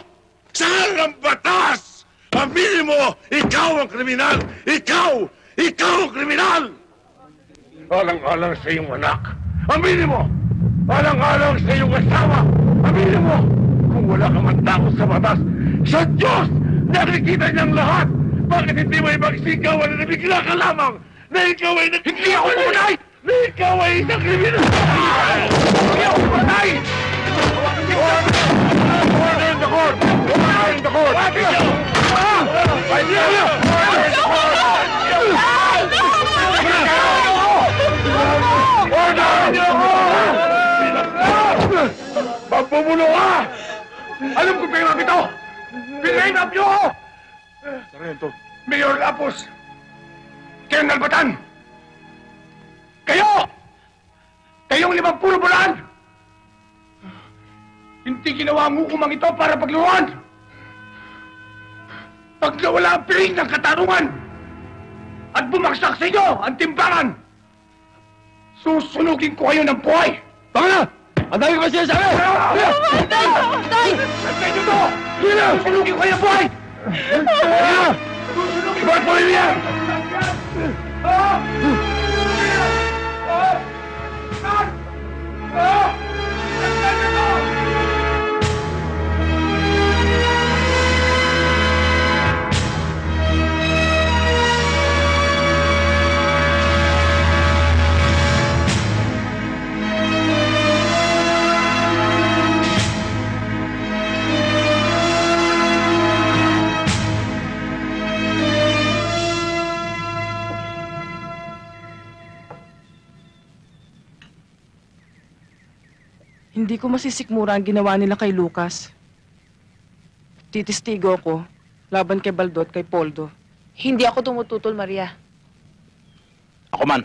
Saan ang batas? Aminin mo! Ikaw ang kriminal! Ikaw! Ikaw ang kriminal! Alang-alang sa iyong anak. Aminin mo! Alang-alang sa iyong asawa. Aminin mo! Kung wala ka man takot sa batas, sa Diyos! Nakikita niyang lahat! Bakit hindi mo ipagsigawan na nabigla ka lamang na ikaw ay Hindi ako pumatay! Na ikaw ay isang kriminal! Hindi ako pumatay! Order in the court! Order in the court! Magpupulo ka! Alam ko pinag ito! Pinainap niyo ako! Sargento. Mayor Lapos! Colonel Batan! Kayo! Kayong 50 bulan! Hindi ginawa ang hukumang ito para pagluruan! Pag nawala ang piling ng katarungan at bumagsak sa inyo ang timbangan, susunugin ko kayo ng buhay! Baka na! Ang dami ko ba sinasabi? Tay! Tay! Nagtay nyo to! Susunugin ko kayo ng buhay! Susunugin ko ang buhay niya! Hindi ko masisikmura ang ginawa nila kay Lucas. Titistigo ko laban kay Baldo at kay Poldo. Hindi ako tumututol, Maria. Ako man.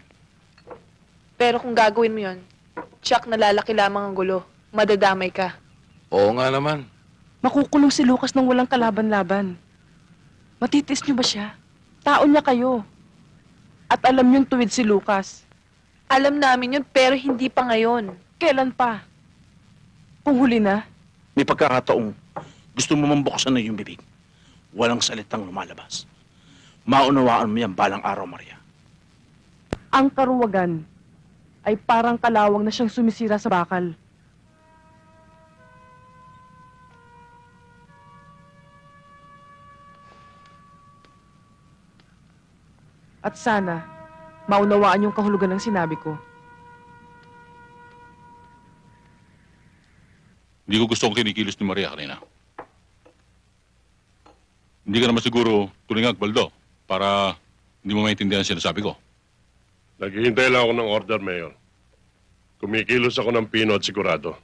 Pero kung gagawin mo yon, tsak nalalaki lamang ang gulo. Madadamay ka. Oo nga naman. Makukulong si Lucas nang walang kalaban-laban. Matitis niyo ba siya? Tao niya kayo. At alam niyong tuwid si Lucas. Alam namin yun, pero hindi pa ngayon. Kailan pa? Kung huli na? May pagkakataong gusto mo mambuksan na yung bibig. Walang salitang lumalabas. Maunawaan mo yan balang araw, Maria. Ang karuwagan ay parang kalawang na siyang sumisira sa bakal. At sana, maunawaan yung kahulugan ng sinabi ko. Hindi ko gustong kinikilos ni Maria kanina. Hindi ka naman siguro tulingag, Baldo, para hindi mo maintindihan ang sinasabi ko. Naghihintay lang ako ng order, Mayor. Kumikilos ako ng pino at sigurado.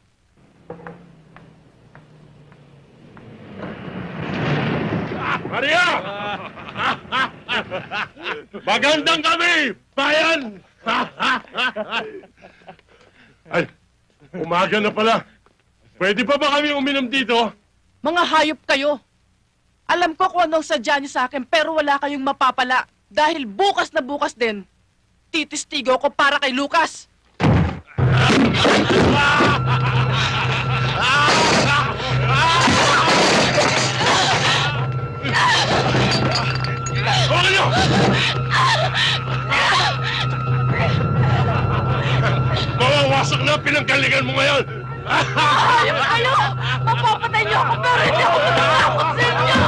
Maria! Magandang kami, bayan! Ay, umaga na pala. Pwede pa ba kami uminom dito? Mga hayop kayo! Alam ko kung anong sadya niyo sa akin, pero wala kayong mapapala. Dahil bukas na bukas din, titistigo ko para kay Lucas. Huwag niyo! Mawawasak na ang pinanggalingan mo ngayon! Hayop kayo! Mapapatay niyo ako, pero hindi ako matatakot sa inyo!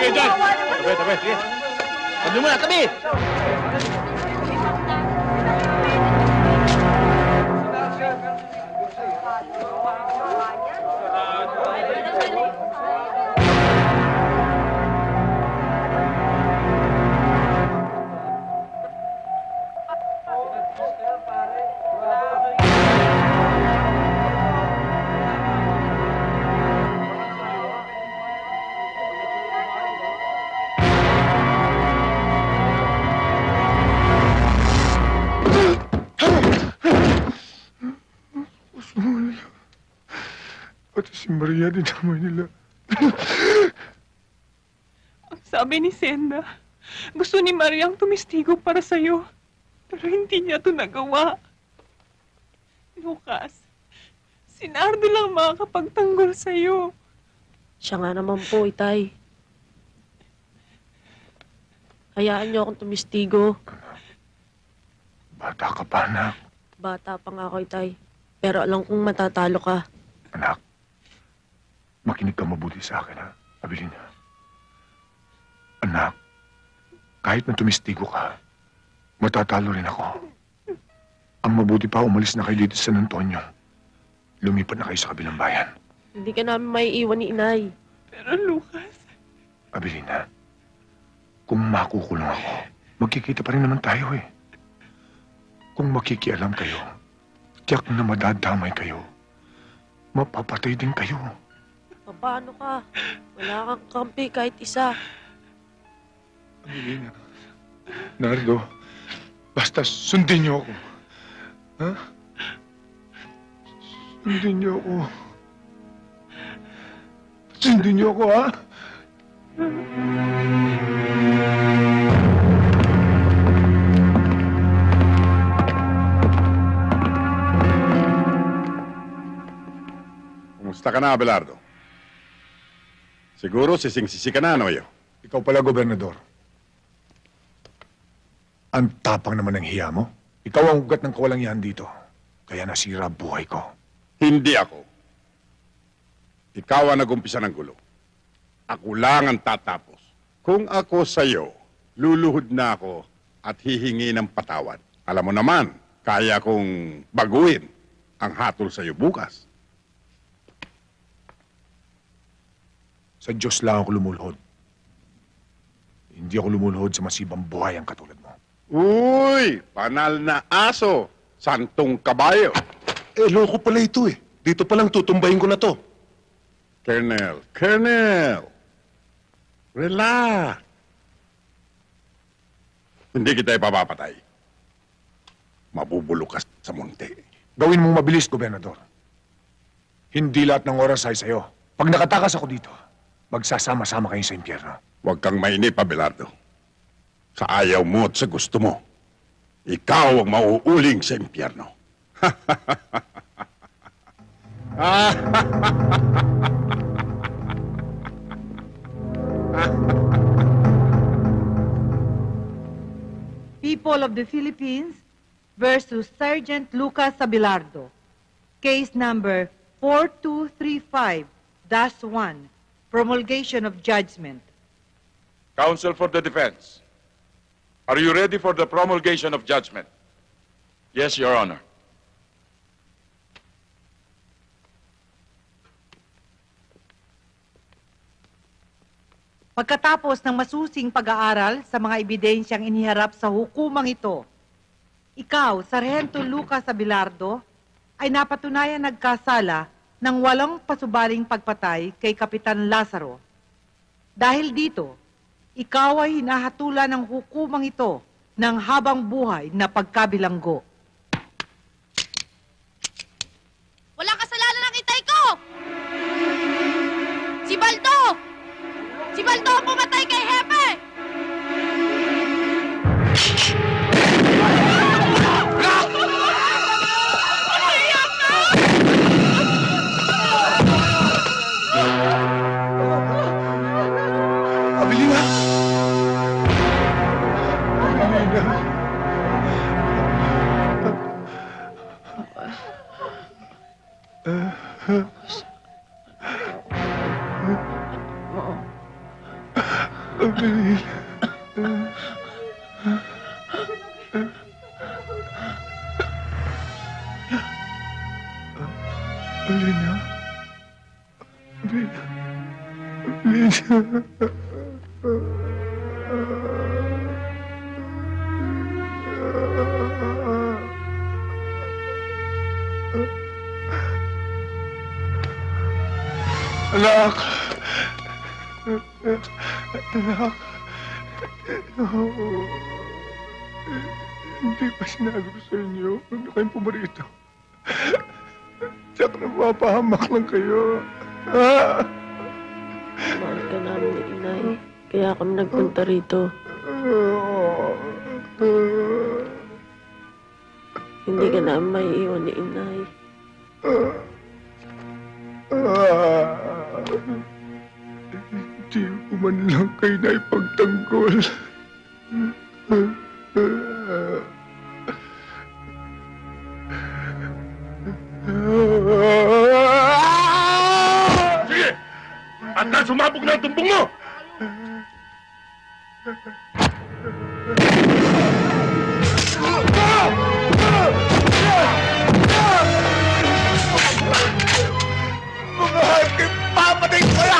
kayo dyan! Tabi, tabi, sige. Tabi mo na, tabi! Pati si Maria dinamay nila. Ang sabi ni Senda, gusto ni Mariang tumistigo para sa'yo. Pero hindi niya ito nagawa. Lucas, si Nardo lang makakapagtanggol sa'yo. Siya nga naman po, Itay. Hayaan niyo akong tumistigo. Bata ka pa, anak. Bata pa nga ako, Itay. Pero alam kong matatalo ka. Anak, makinig ka mabuti sa akin, ha? Abilina. Anak, kahit na tumistigo ka, matatalo rin ako. Ang mabuti pa, umalis na kayo dito sa San Antonio. Lumipat na kayo sa kabilang bayan. Hindi ka namin maiiwan ni Inay. Pero Lucas... Abilina, kung makukulong ako, magkikita pa rin naman tayo eh. Kung makikialam kayo, tiyak na madadamay kayo. Mapapatay din kayo. Paano ka? Wala kang kampi kahit isa. Abilina, Nardo, basta sundin niyo ako. Ha? Sundin niyo ako. Sundin niyo ako, ha? Kumusta ka na, Abelardo? Siguro sising-sisi ka na, Noyo. Ikaw pala, Gobernador. Ang tapang naman ng hiya mo. Ikaw ang ugat ng kawalangian dito. Kaya nasira buhay ko. Hindi ako. Ikaw ang nag-umpisa ng gulo. Ako lang ang tatapos. Kung ako sa'yo, luluhod na ako at hihingi ng patawad. Alam mo naman, kaya kong baguhin ang hatol sa'yo bukas. Sa Diyos lang ako lumulhod. Hindi ako lumulhod sa masibang buhay ang katulad mo. Uy! Panal na aso! Santong kabayo! Eh, loko pala ito eh. Dito palang tutumbahin ko na to. Colonel! Relax! Hindi kita ipapapatay. Mabubulok ka sa munti. Gawin mong mabilis, Gobernador. Hindi lahat ng oras ay sa'yo. Pag nakatakas ako dito, magsasama-sama kayo sa impyerno. Huwag kang mainip, Abelardo. Sa ayaw mo at sa gusto mo, ikaw ang mauuling sa impyerno. People of the Philippines versus Sergeant Lucas Abelardo. Case number 4235-1. Promulgation of judgment. Counsel for the defense. Are you ready for the promulgation of judgment? Yes, Your Honor. Pagkatapos ng masusing pag-aaral sa mga ebidensyang iniharap sa hukumang ito, ikaw, Sargento Lucas Abelardo, ay napatunayan nagkasala ng walang pasubaling pagpatay kay Kapitan Lazaro. Dahil dito, ikaw ay hinahatulan ng hukumang ito ng habang buhay na pagkabilanggo. Walang kasalanan ng itay ko! Si Baldo! Si Baldo ang pumatay kay Hepe! Abilina! Abilina! Alina. Alina. Anak. Anak. Hindi pa sinabi ko sa inyo. Huwag na kayong pumarito. Tiyak na mapahamak lang kayo. Mahal ka namin ni Inay. Kaya kami nagpunta rito. Hindi ka namin maiiwan ni Inay. Hindi ko man lang kayo na ipagtanggol. Sige! At na sumabog na ang tumbong mo! Papatay ko na!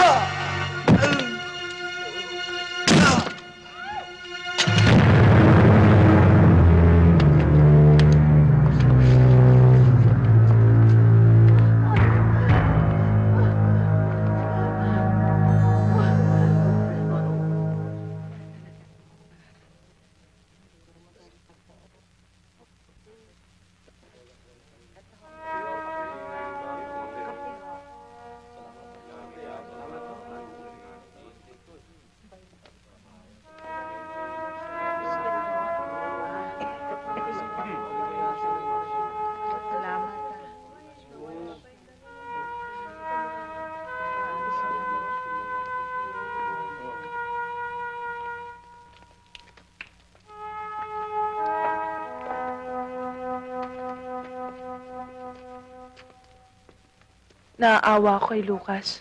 Naaawa ako kay Lucas.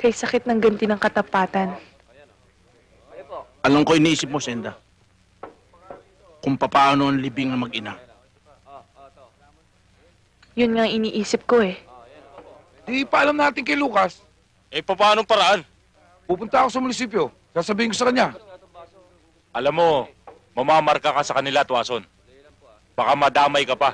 Kay sakit ng ganti ng katapatan. Alam ko iniisip mo, Senda. Kung papaano ang libing ng mag-ina. Yun nga iniisip ko eh. Di paalam natin kay Lucas. Paano paraan? Pupunta ako sa munisipyo. Sasabihin ko sa kanya. Alam mo, mamamarka ka sa kanila, Tuason. Baka madamay ka pa.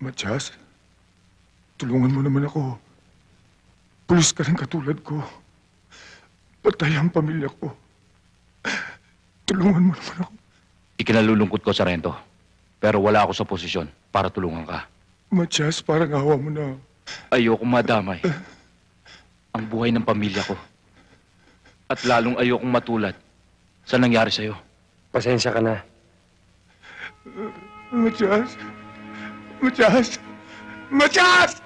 Matias, tulungan mo naman ako. Pulis ka rin katulad ko. Patay ang pamilya ko. Tulungan mo naman ako. Ikinalulungkot ko, Sargento. Pero wala ako sa posisyon para tulungan ka. Matias, parang awa mo na. Ayokong madamay ang buhay ng pamilya ko. At lalong ayokong matulad sa nangyari sa'yo. Pasensya ka na. Matias! Matias! Matias!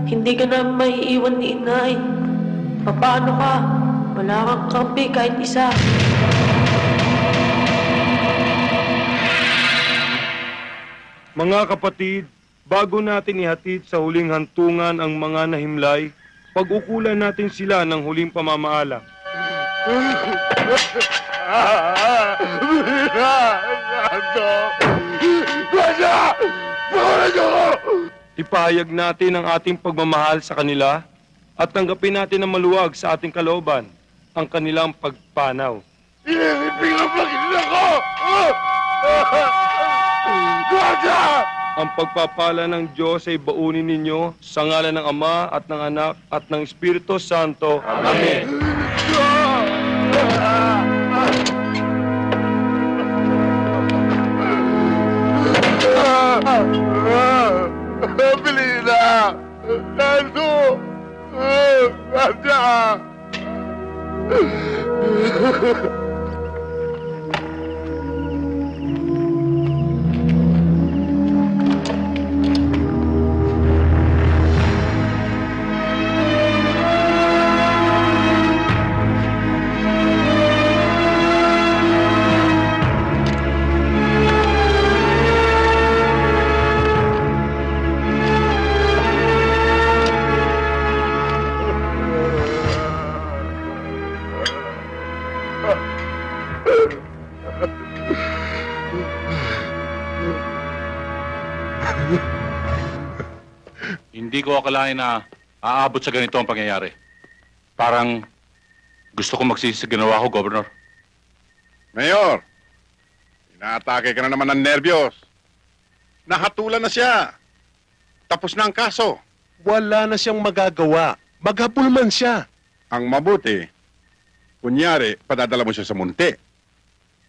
Hindi ka na maiiwan ni Inay. Paano ka? Wala kang kampi kahit isa. Mga kapatid, bago natin ihatid sa huling hantungan ang mga nahimlay, pag-ukulan natin sila ng huling pamamaala. Ipahayag natin ang ating pagmamahal sa kanila at tanggapin natin ng maluwag sa ating kalooban ang kanilang pagpanaw. Ang pagpapala ng Diyos ay baunin ninyo sa ngalan ng Ama at ng Anak at ng Espiritu Santo. Amen. Belina! Nando! Nanda! Hindi ko akalain na aabot sa ganito ang pangyayari. Parang gusto ko magsisi sa ginawa ko, Governor. Mayor, inaatake ka na naman ng nervyos. Nahatulan na siya. Tapos na ang kaso. Wala na siyang magagawa. Maghabol man siya. Ang mabuti, kunyari, padadala mo siya sa munti.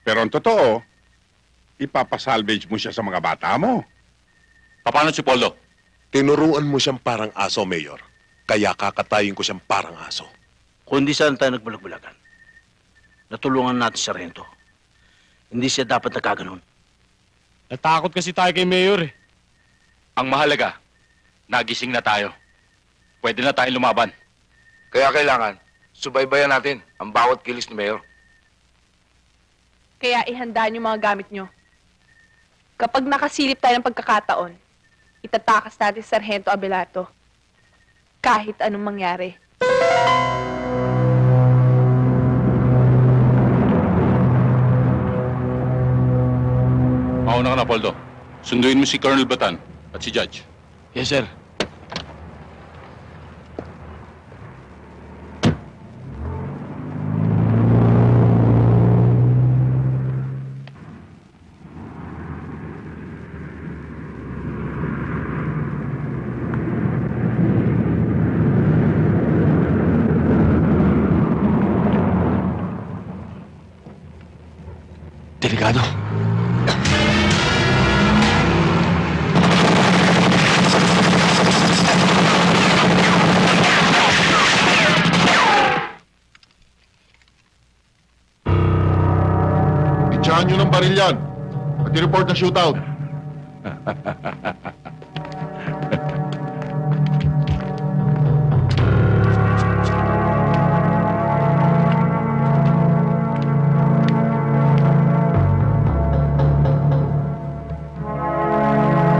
Pero ang totoo, ipapasalvage mo siya sa mga bata mo. Paano si Poldo? Tinuruan mo siyang parang aso, Mayor. Kaya kakatayin ko siyang parang aso. Kung hindi saan tayo nagbulag-bulagan, natulungan natin si Sargento. Hindi siya dapat nagkaganon. Natakot kasi tayo kay Mayor eh. Ang mahalaga, nagising na tayo. Pwede na tayong lumaban. Kaya kailangan, subaybayan natin ang bawat kilos ni Mayor. Kaya ihandaan yung mga gamit nyo. Kapag nakasilip tayo ng pagkakataon, itatakas natin si Sargento Abelardo. Kahit anong mangyari. Mauna ka na, Poldo. Sunduin mo si Colonel Batan at si Judge. Yes, sir. Delikado. Itsahan nyo ng baril yan at i-report na shootout.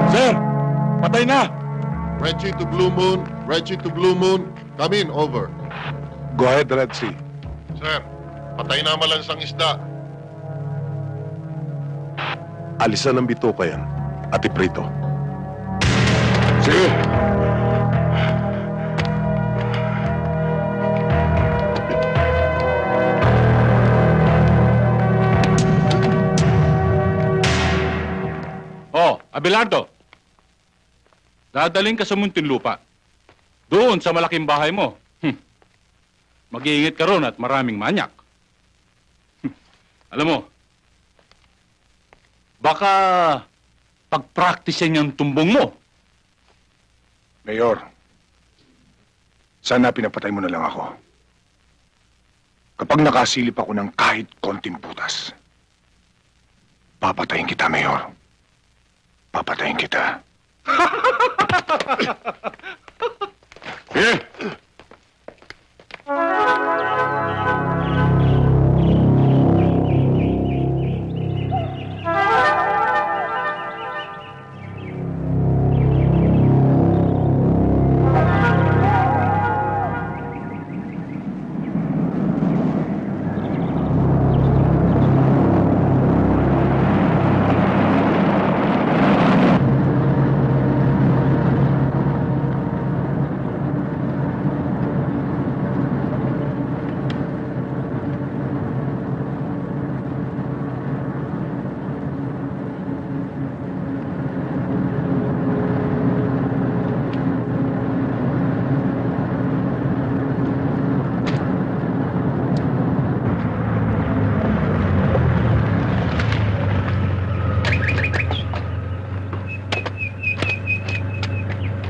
Sir, patay na! Reggie to Blue Moon, Reggie to Blue Moon, come in, over. Go ahead, Red Sea. Sir, patay na malansang isda. Alisan ng bituka yan at iprito. Sige. Oh, Abelardo. Dadaling ka sa Muntinlupa. Doon sa malaking bahay mo. Mag-iingat ka ron at maraming manyak. Alam mo, baka pag-practicean yung tumbong mo. Mayor, sana pinapatay mo na lang ako. Kapag nakasilip ako ng kahit konting putas, papatayin kita, Mayor. Papatayin kita. Eh!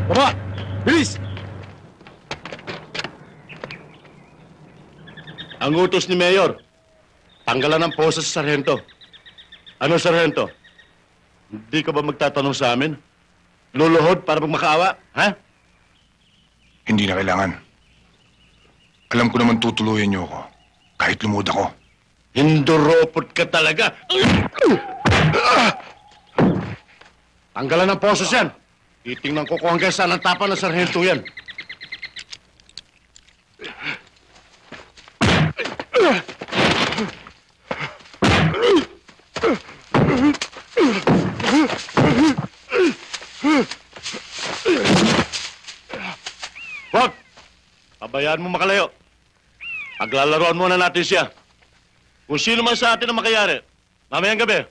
Baba! Bilis! Ang utos ni Mayor, tanggalan ng posa sa sarhento. Ano, sarhento? Hindi ka ba magtatanong sa amin? Luluhod para magmakaawa, ha? Hindi na kailangan. Alam ko naman tutuluyan niyo ako. Kahit lumod ako. Hinduropot ka talaga. Tanggalan ng posos yan. Titingnan ko kung hanggang saan ang tapa ng sarhento yan. Wag! Pabayaan mo makalayo. Paglalaroan muna natin siya. Kung sino man sa atin ang makayari, mamayang gabi,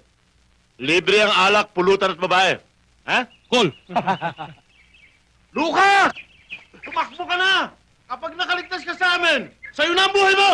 libre ang alak, pulutan at babae. Ha? Cool! Lucas! Tumakbo ka na! Kapag nakaligtas ka sa amin, sa'yo na ang buhay mo!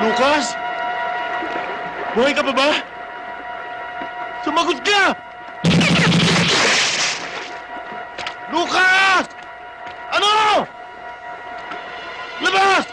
Lucas? Buhay ka pa ba? Sumagot ka! Lucas! Ano? Labas!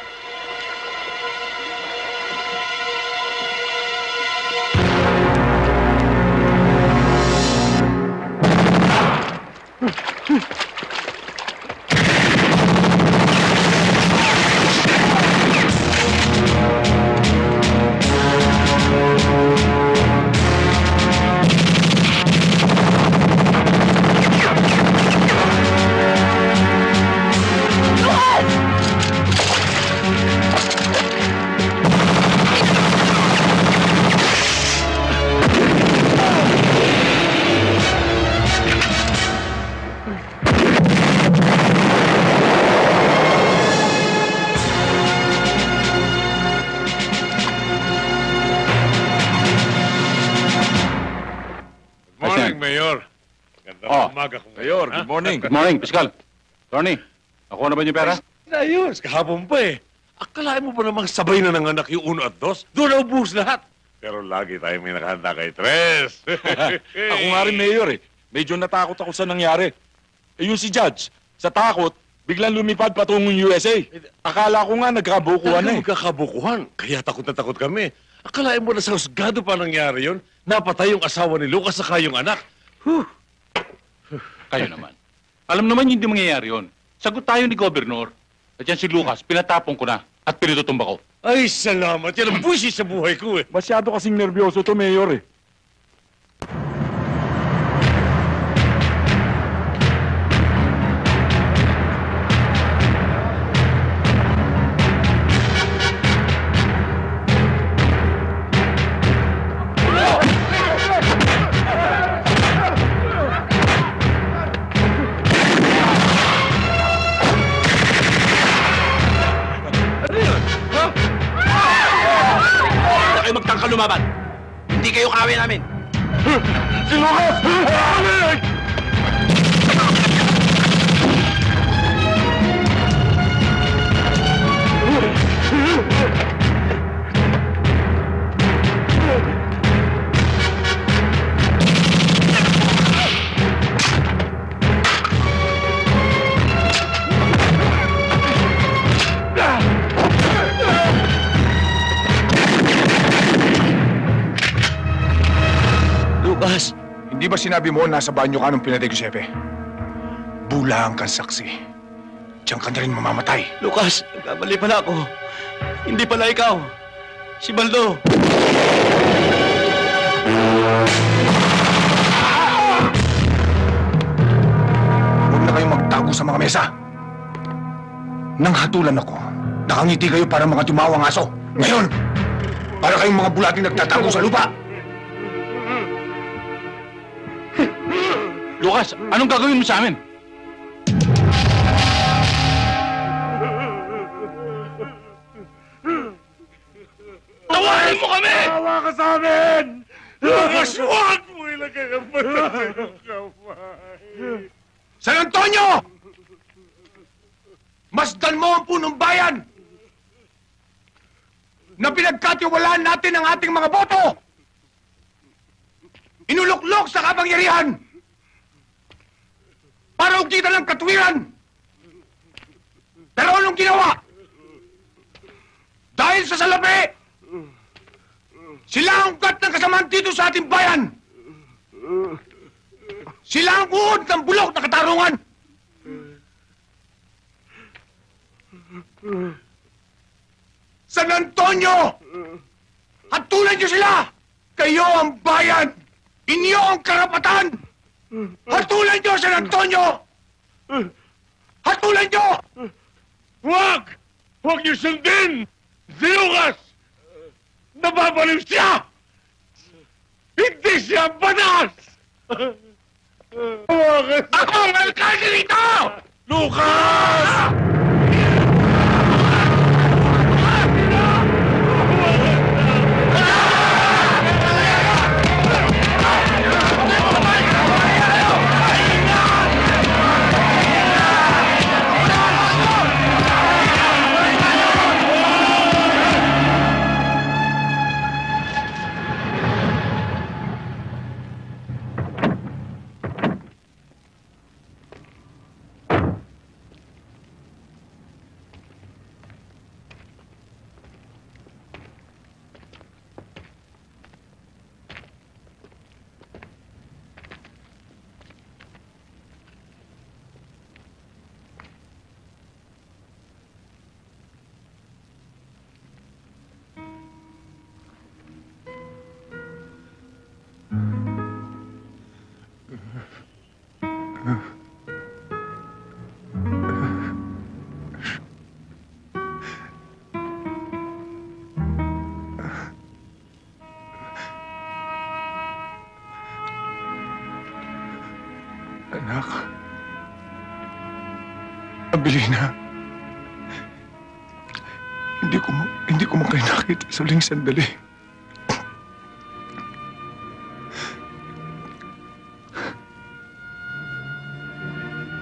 Morning, Mayor. Gandang umaga kung Mayor, good morning. Good morning, Piskal. Tony, nakuha na ba yung pera? Ayos, kahapon pa eh. Akalain mo ba namang sabay na ng anak yung 1 at 2? Doon na ubus lahat. Pero lagi tayo may nakahanda kay Tres. Ako nga rin, Mayor eh. Medyo natakot ako sa nangyari. Eh yung si Judge, sa takot, biglang lumipad patungong USA. Akala ko nga nagkabukuhan na eh. Magkakabukuhan. Kaya takot na takot kami. Akalain mo na sa husgado pa nangyari yon? Napatay yung asawa ni Lucas saka yung anak. Kayo naman. Alam naman hindi mangyayari yun. Sagot tayo ni Gobernur. At yan si Lucas, pinatapong ko na at pinututumba ko. Ay, salamat. Yan ang buwisit sa buhay ko eh. Masyado kasing nervyoso to, Mayor eh. Magtangka lumaban. Hindi kayo kawin namin. Si Lucas! Di ba sinabi mo nasa banyo ka nung pinatay ko si Hepe? Bulang kang saksi. Diyan ka na rin mamamatay. Lucas, nagkamali pala ako. Hindi pala ikaw. Si Baldo. Huwag na kayong magtago sa mga mesa. Nang hatulan ako, nakangiti kayo para mga tumawang aso. Ngayon, para kayong mga bulating nagtatago sa lupa. Lucas, anong gagawin mo sa amin? Tawarin mo kami! Tawa ka sa amin! Lucas, huwag mo ilagay ang mata sa iyong kamay. San Antonio! Masdan mo ang punong bayan na pinagkatiwalaan natin ang ating mga boto! Inuluklok sa kapangyarihan para ugitan ng katwiran! Pero anong ginawa? Dahil sa salapi, sila ang ugat ng kasamaan dito sa ating bayan! Sila ang uod ng bulok na katarungan! San Antonio! Hatulan niyo sila! Kayo ang bayan! Inyo ang karapatan! Hatulan niyo, San Antonio! Hatulan niyo! Huwag! Huwag niyo sundin! Si Lucas! Nababaliw siya! Hindi siya banas! Ako ang alkalde rito! Lucas! Anak. Abilina. Hindi ko man kayo nakita sa huling sandali.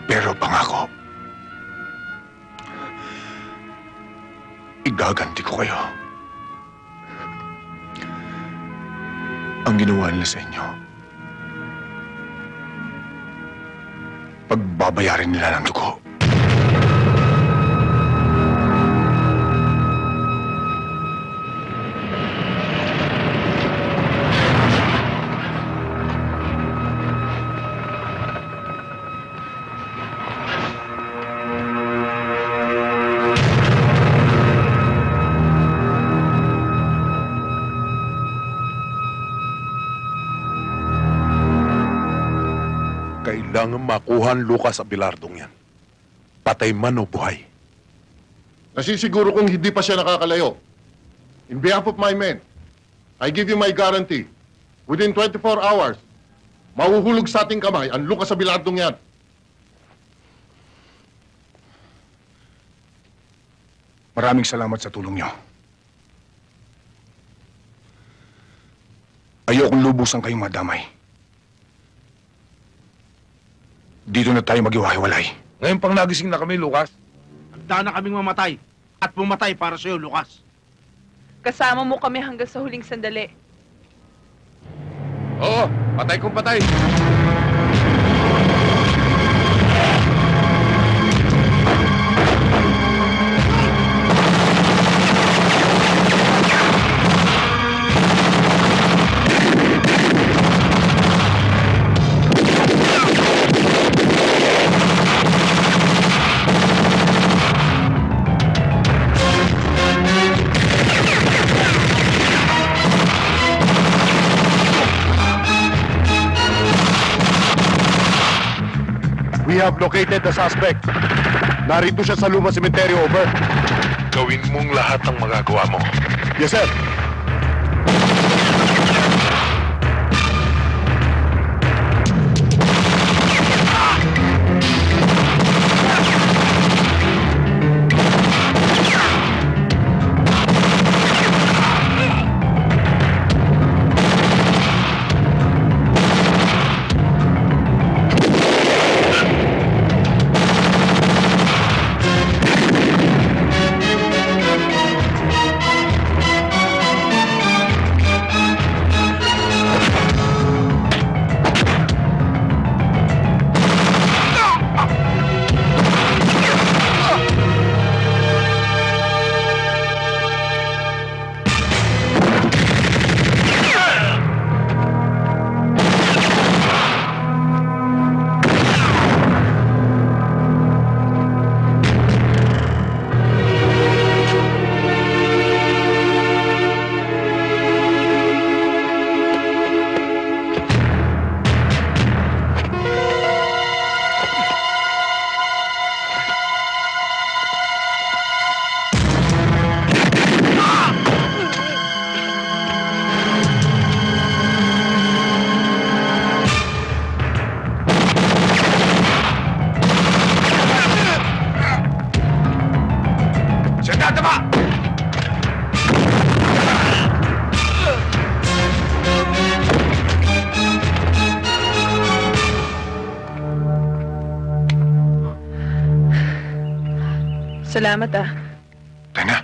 Pero pangako, igaganti ko kayo. Ang ginawa nila sa inyo, pagbabayarin nila ng dugo. Kailangan makuha ang Lucas Abelardong yan. Patay man o buhay. Nasisiguro kong hindi pa siya nakakalayo. In behalf of my men, I give you my guarantee. Within 24 hours, mahuhulog sa ating kamay ang Lucas Abelardong yan. Maraming salamat sa tulong niyo. Ayokong lubusan kayong madamay. Dito na tayo maghiwa-hiwalay. Ngayon pang nagising na kami, Lucas. Handa na kaming mamatay. At pumatay para sa'yo, Lucas. Kasama mo kami hanggang sa huling sandali. Oo, patay kung patay. have located the suspect. Narito siya sa lumang sementeryo, over. Gawin mong lahat ng magagawa mo. Yes, sir. Salamat ah. Tena.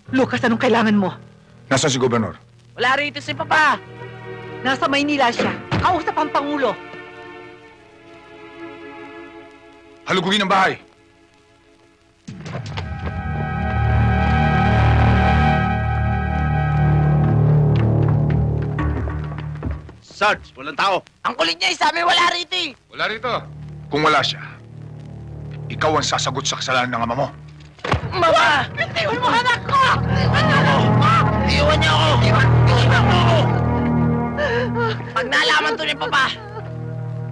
Lucas, anong kailangan mo? Nasaan si Gobernador? Wala rito si Papa. Nasa Maynila siya. Kausap ang Pangulo. Halugugin ang bahay. Sarge, walang tao. Ang kulit niya, sabi wala rito eh. Wala rito. Kung wala siya, ikaw ang sasagot sa kasalanan ng ama mo. Mama! Bitiwan mo anak ko! Iwan niyo ako! Iwan mo ako! Pag nalaman to ni Papa,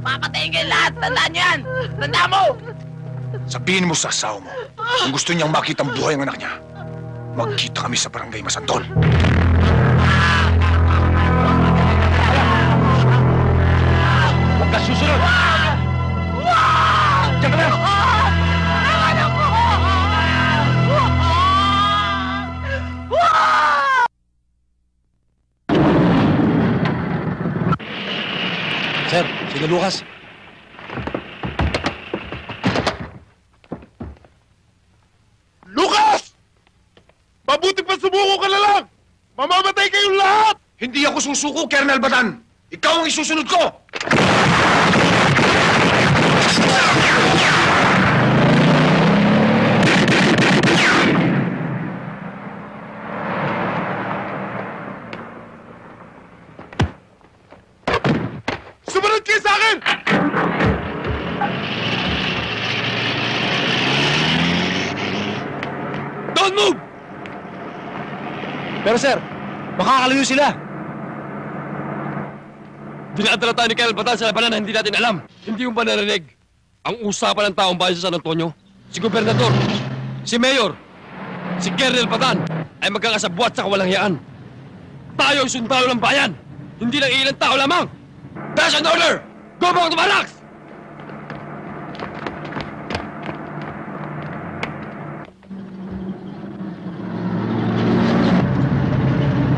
papatayin kayo lahat! Tandaan niyo yan! Tandaan mo! Sabihin mo sa asawa mo, kung gusto niyang makita ang buhay ang anak niya, magkita kami sa barangay Masantol. Huwag ka susunod! Diyan ka lang! Sir, sino Lucas? Lucas! Mabuti pa sumuko ka na lang! Mamamatay kayong lahat! Hindi ako susuko, Colonel Batan! Ikaw ang isusunod ko! Sumunod kayo sa akin! Don't move! Pero sir, makakalayo sila. Dinadala tayo ni Colonel Batan sa labanan na hindi natin alam. Hindi mo ba narinig? Ang usapan ng taong bayan sa San Antonio, si Gobernador, si Mayor, si Colonel Batan, ay magkakasabwat sa kawalangyaan. Tayo ay sundalo ng bayan, hindi lang ilang tao lamang. That's an order! Go back to barracks!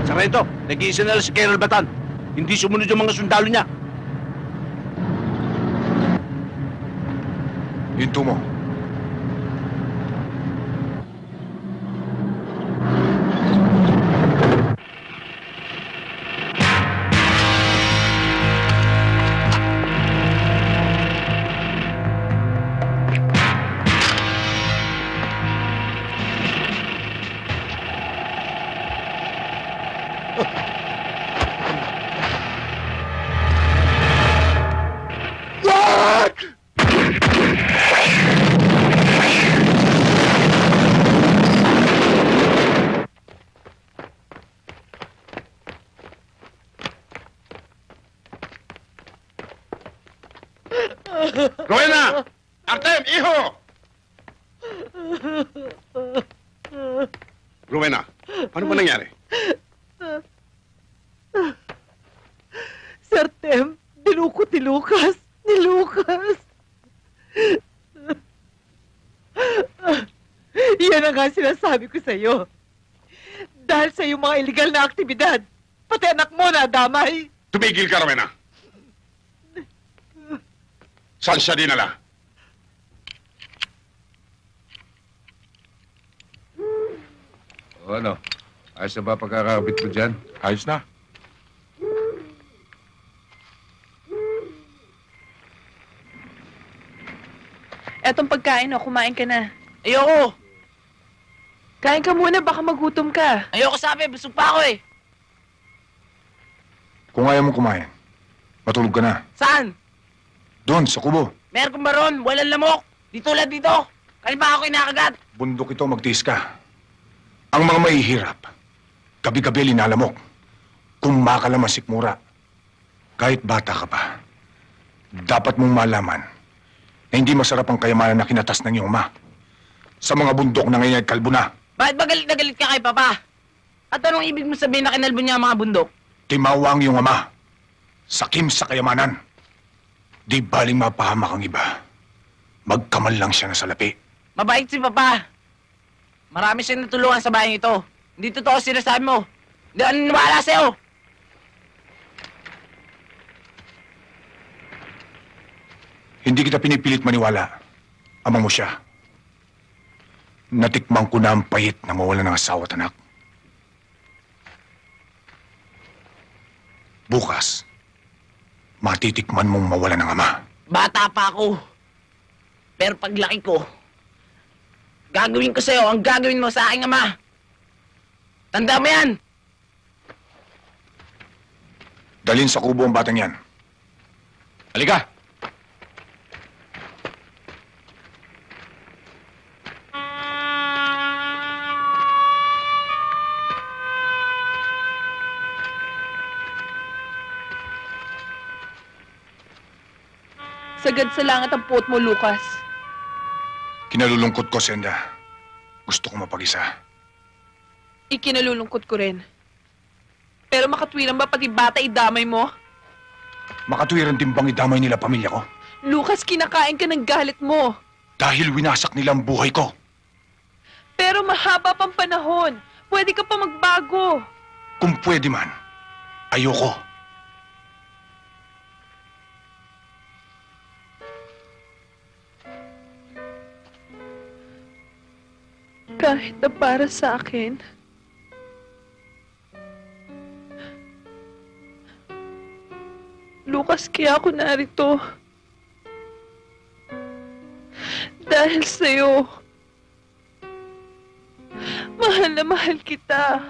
Sarento, nag-iisa na lang si Colonel Batan. Hindi sumunod yung mga sundalo niya. Hinto mo. Rowena! Artem, iho! Rowena, ano ba nangyari? Sir Tem, dinukot ni Lucas. Ni Lucas. Yan ang nga sinasabi ko sa'yo. Dahil sa iyong mga illegal na aktibidad, pati anak mo na damay. Tumigil ka, Rowena. Saan siya dinala? O ano? Ayos na ba pagkakabit mo dyan? Ayos na. Etong pagkain, oh, kumain ka na. Ayoko! Kain ka muna, baka magutom ka. Ayoko sabi, busog pa ako eh. Kung ayaw mong kumain, matulog ka na. Saan? Doon, sa kubo. Meron kong baron, walang lamok. Di tulad dito. Kalima ako inakagat. Bundok ito, magtiis ka. Ang mga mahihirap, gabi-gabi linalamok. Kung makalaman sikmura, kahit bata ka pa, dapat mong malaman na hindi masarap ang kayamanan na kinatas ng iyong ama. Sa mga bundok na ngayon ay kalbo na. Bakit ba galit na galit ka kay Papa? At anong ibig mo sabihin na kinalbo niya ang mga bundok? Timawa ang iyong ama. Sakim sa kayamanan. Di baling mapahamak ang iba. Magkamal lang siya na salapi. Mabait si Papa. Marami siyang natulungan sa bayan ito. Hindi totoo sinasabi mo. Hindi ako naniniwala sa'yo. Hindi kita pinipilit maniwala. Ama mo siya. Natikman ko na ang payit na mawala ng asawa at anak. Bukas, matitikman mong mawala ng ama. Bata pa ako. Pero paglaki ko, gagawin ko sa'yo ang gagawin mo sa aking ama. Tanda mo yan. Dalhin sa kubo ang batang yan. Halika! Sagad sa langit ang puot mo, Lucas. Kinalulungkot ko, Senda. Gusto ko mapag-isa. Ikinalulungkot ko rin. Pero makatwiran ba pati bata idamay mo? Makatwiran din bang idamay nila pamilya ko? Lucas, kinakain ka ng galit mo. Dahil winasak nila ang buhay ko. Pero mahaba pang panahon. Pwede ka pa magbago. Kung pwede man, ayoko. Kahit na para sa akin, Lucas, kaya ako narito. Dahil sa'yo. Mahal na mahal kita.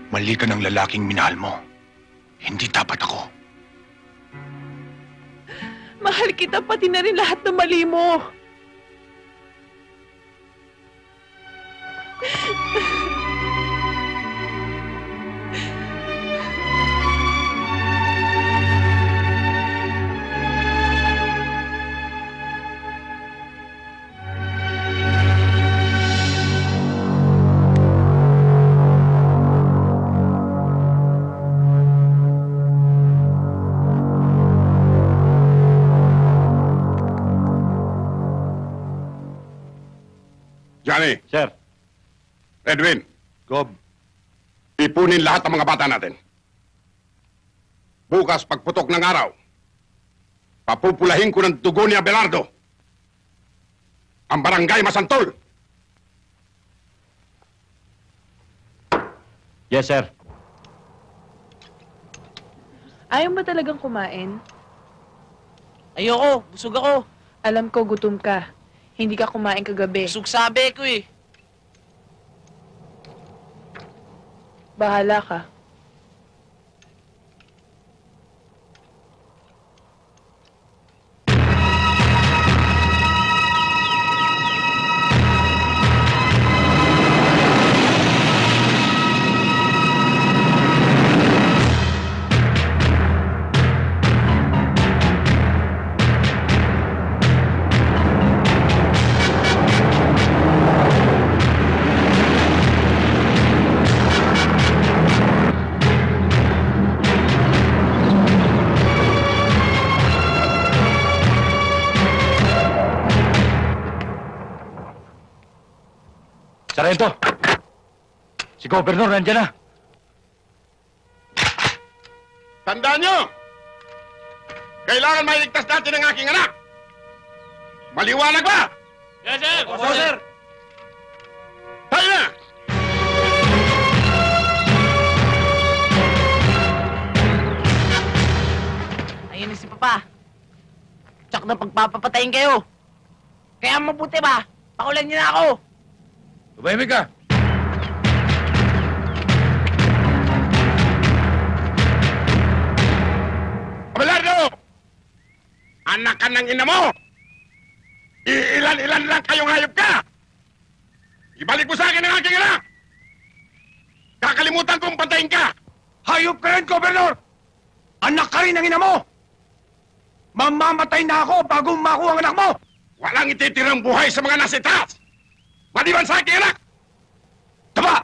Mali ka ng lalaking minahal mo. Hindi dapat ako. Mahal kita pati na rin lahat ng mali mo. Johnny. Sir. Edwin. Gob. Ipunin lahat ng mga bata natin. Bukas, pagputok ng araw, papupulahin ko ng dugo ni Abelardo ang barangay Masantol. Yes, sir. Ayaw ba talagang kumain? Ayoko, busog ako. Alam ko, gutom ka. Hindi ka kumain kagabi. Busog sabi ko eh. Bahala ka. Sarento! Si Gobernador nandiyan na! Tandaan nyo! Kailangan mailigtas natin ang aking anak! Maliwanag ba? Yes, sir! Opo, sir! Tayo na! Ayun na si Papa. Tsak na pagpapapatayin kayo. Kaya mabuti ba? Pakulan niyo na ako. Tumahimik ka! Abelardo! Anak ka ng ina mo! Iilan-ilan lang kayong hayop ka! Ibalik mo sa akin ang aking anak! Kakalimutan kong pantayin ka! Hayop ka rin, Gobernador! Anak ka rin ng ina mo! Mamamatay na ako bago makuha ang anak mo! Walang ititirang buhay sa mga nasa itaas! Maliban sa aking anak! Taba!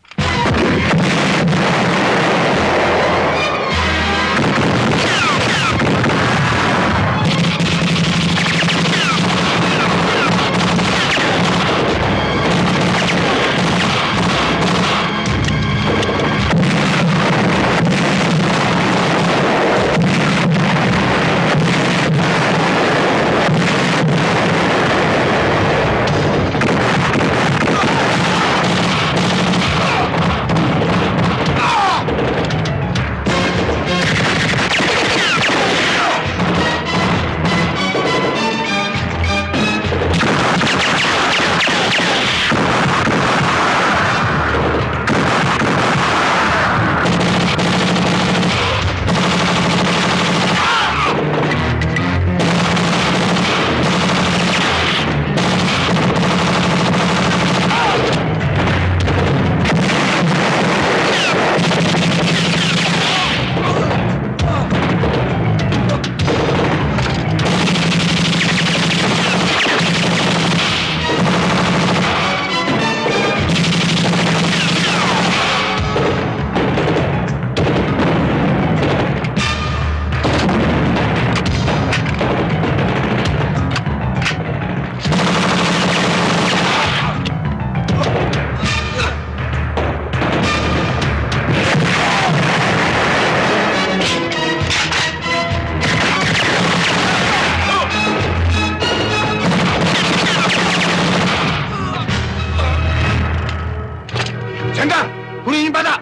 Senda! Kunin yung bata!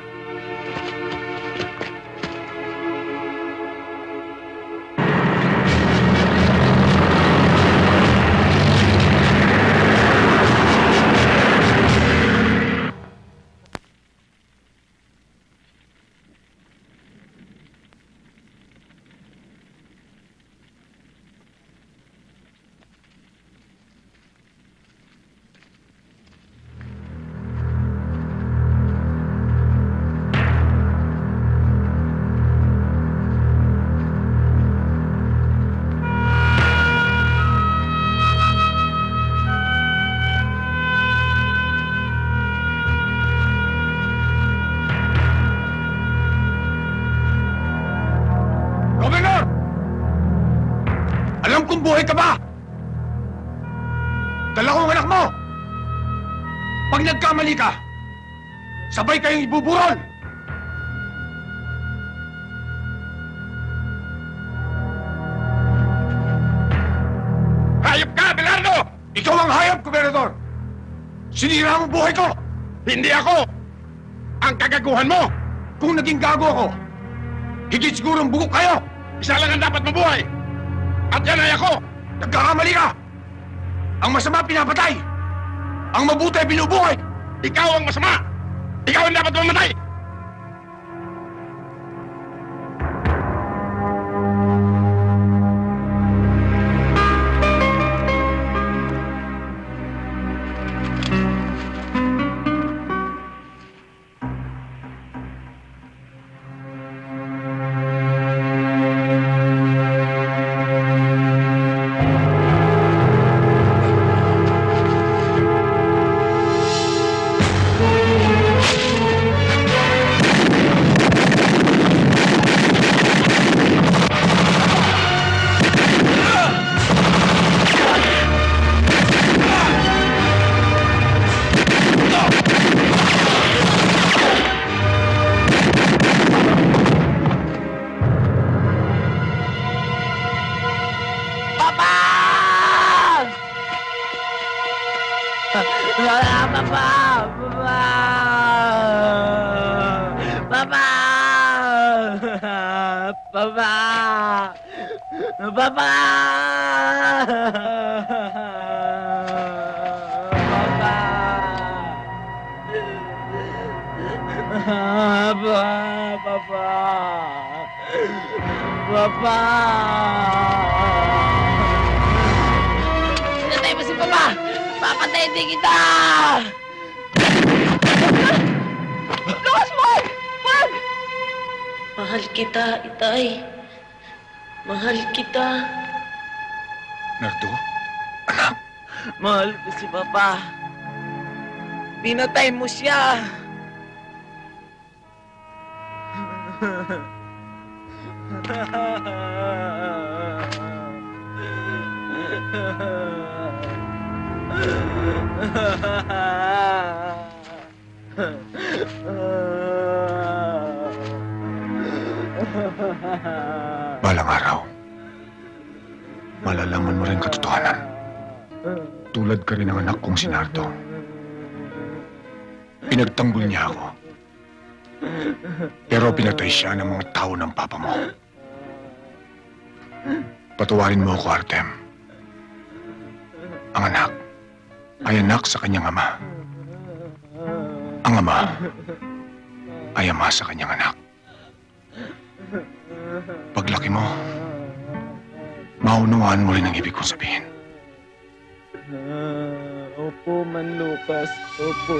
Gobernador! Alam kong buhay ka ba? Dala ko ang anak mo! Pag nagkamali ka, sabay kayong ibuburol! Hayop ka, Abelardo! Ikaw ang hayop, Gobernador! Sinira mo buhay ko! Hindi ako! Ang kagaguhan mo! Kung naging gago ako, higit siguro ang bugok kayo! Isa lang ang dapat mabuhay! At yan ay ako! Nagkakamali ka! Ang masama pinapatay! Ang mabuti binubuhay! Ikaw ang masama! Ikaw ang dapat mamatay! Pinatay mo si Papa! Papatayin din kita! Lucas, wag! Wag! Mahal kita, Itay. Mahal kita. Nardo? Mahal ko si Papa. Pinatay mo siya. Balang araw, malalaman mo rin katotohanan. Tulad ka rin ng anak kong si Nardo. Pinagtanggol niya ako. Pero pinatay siya ng mga tao ng papa mo. Patawarin mo ako, Artem. Ang anak ay anak sa kanyang ama. Ang ama ay ama sa kanyang anak. Paglaki mo, maunawaan mo rin ang ibig kong sabihin. Opo, Man Lucas. Opo.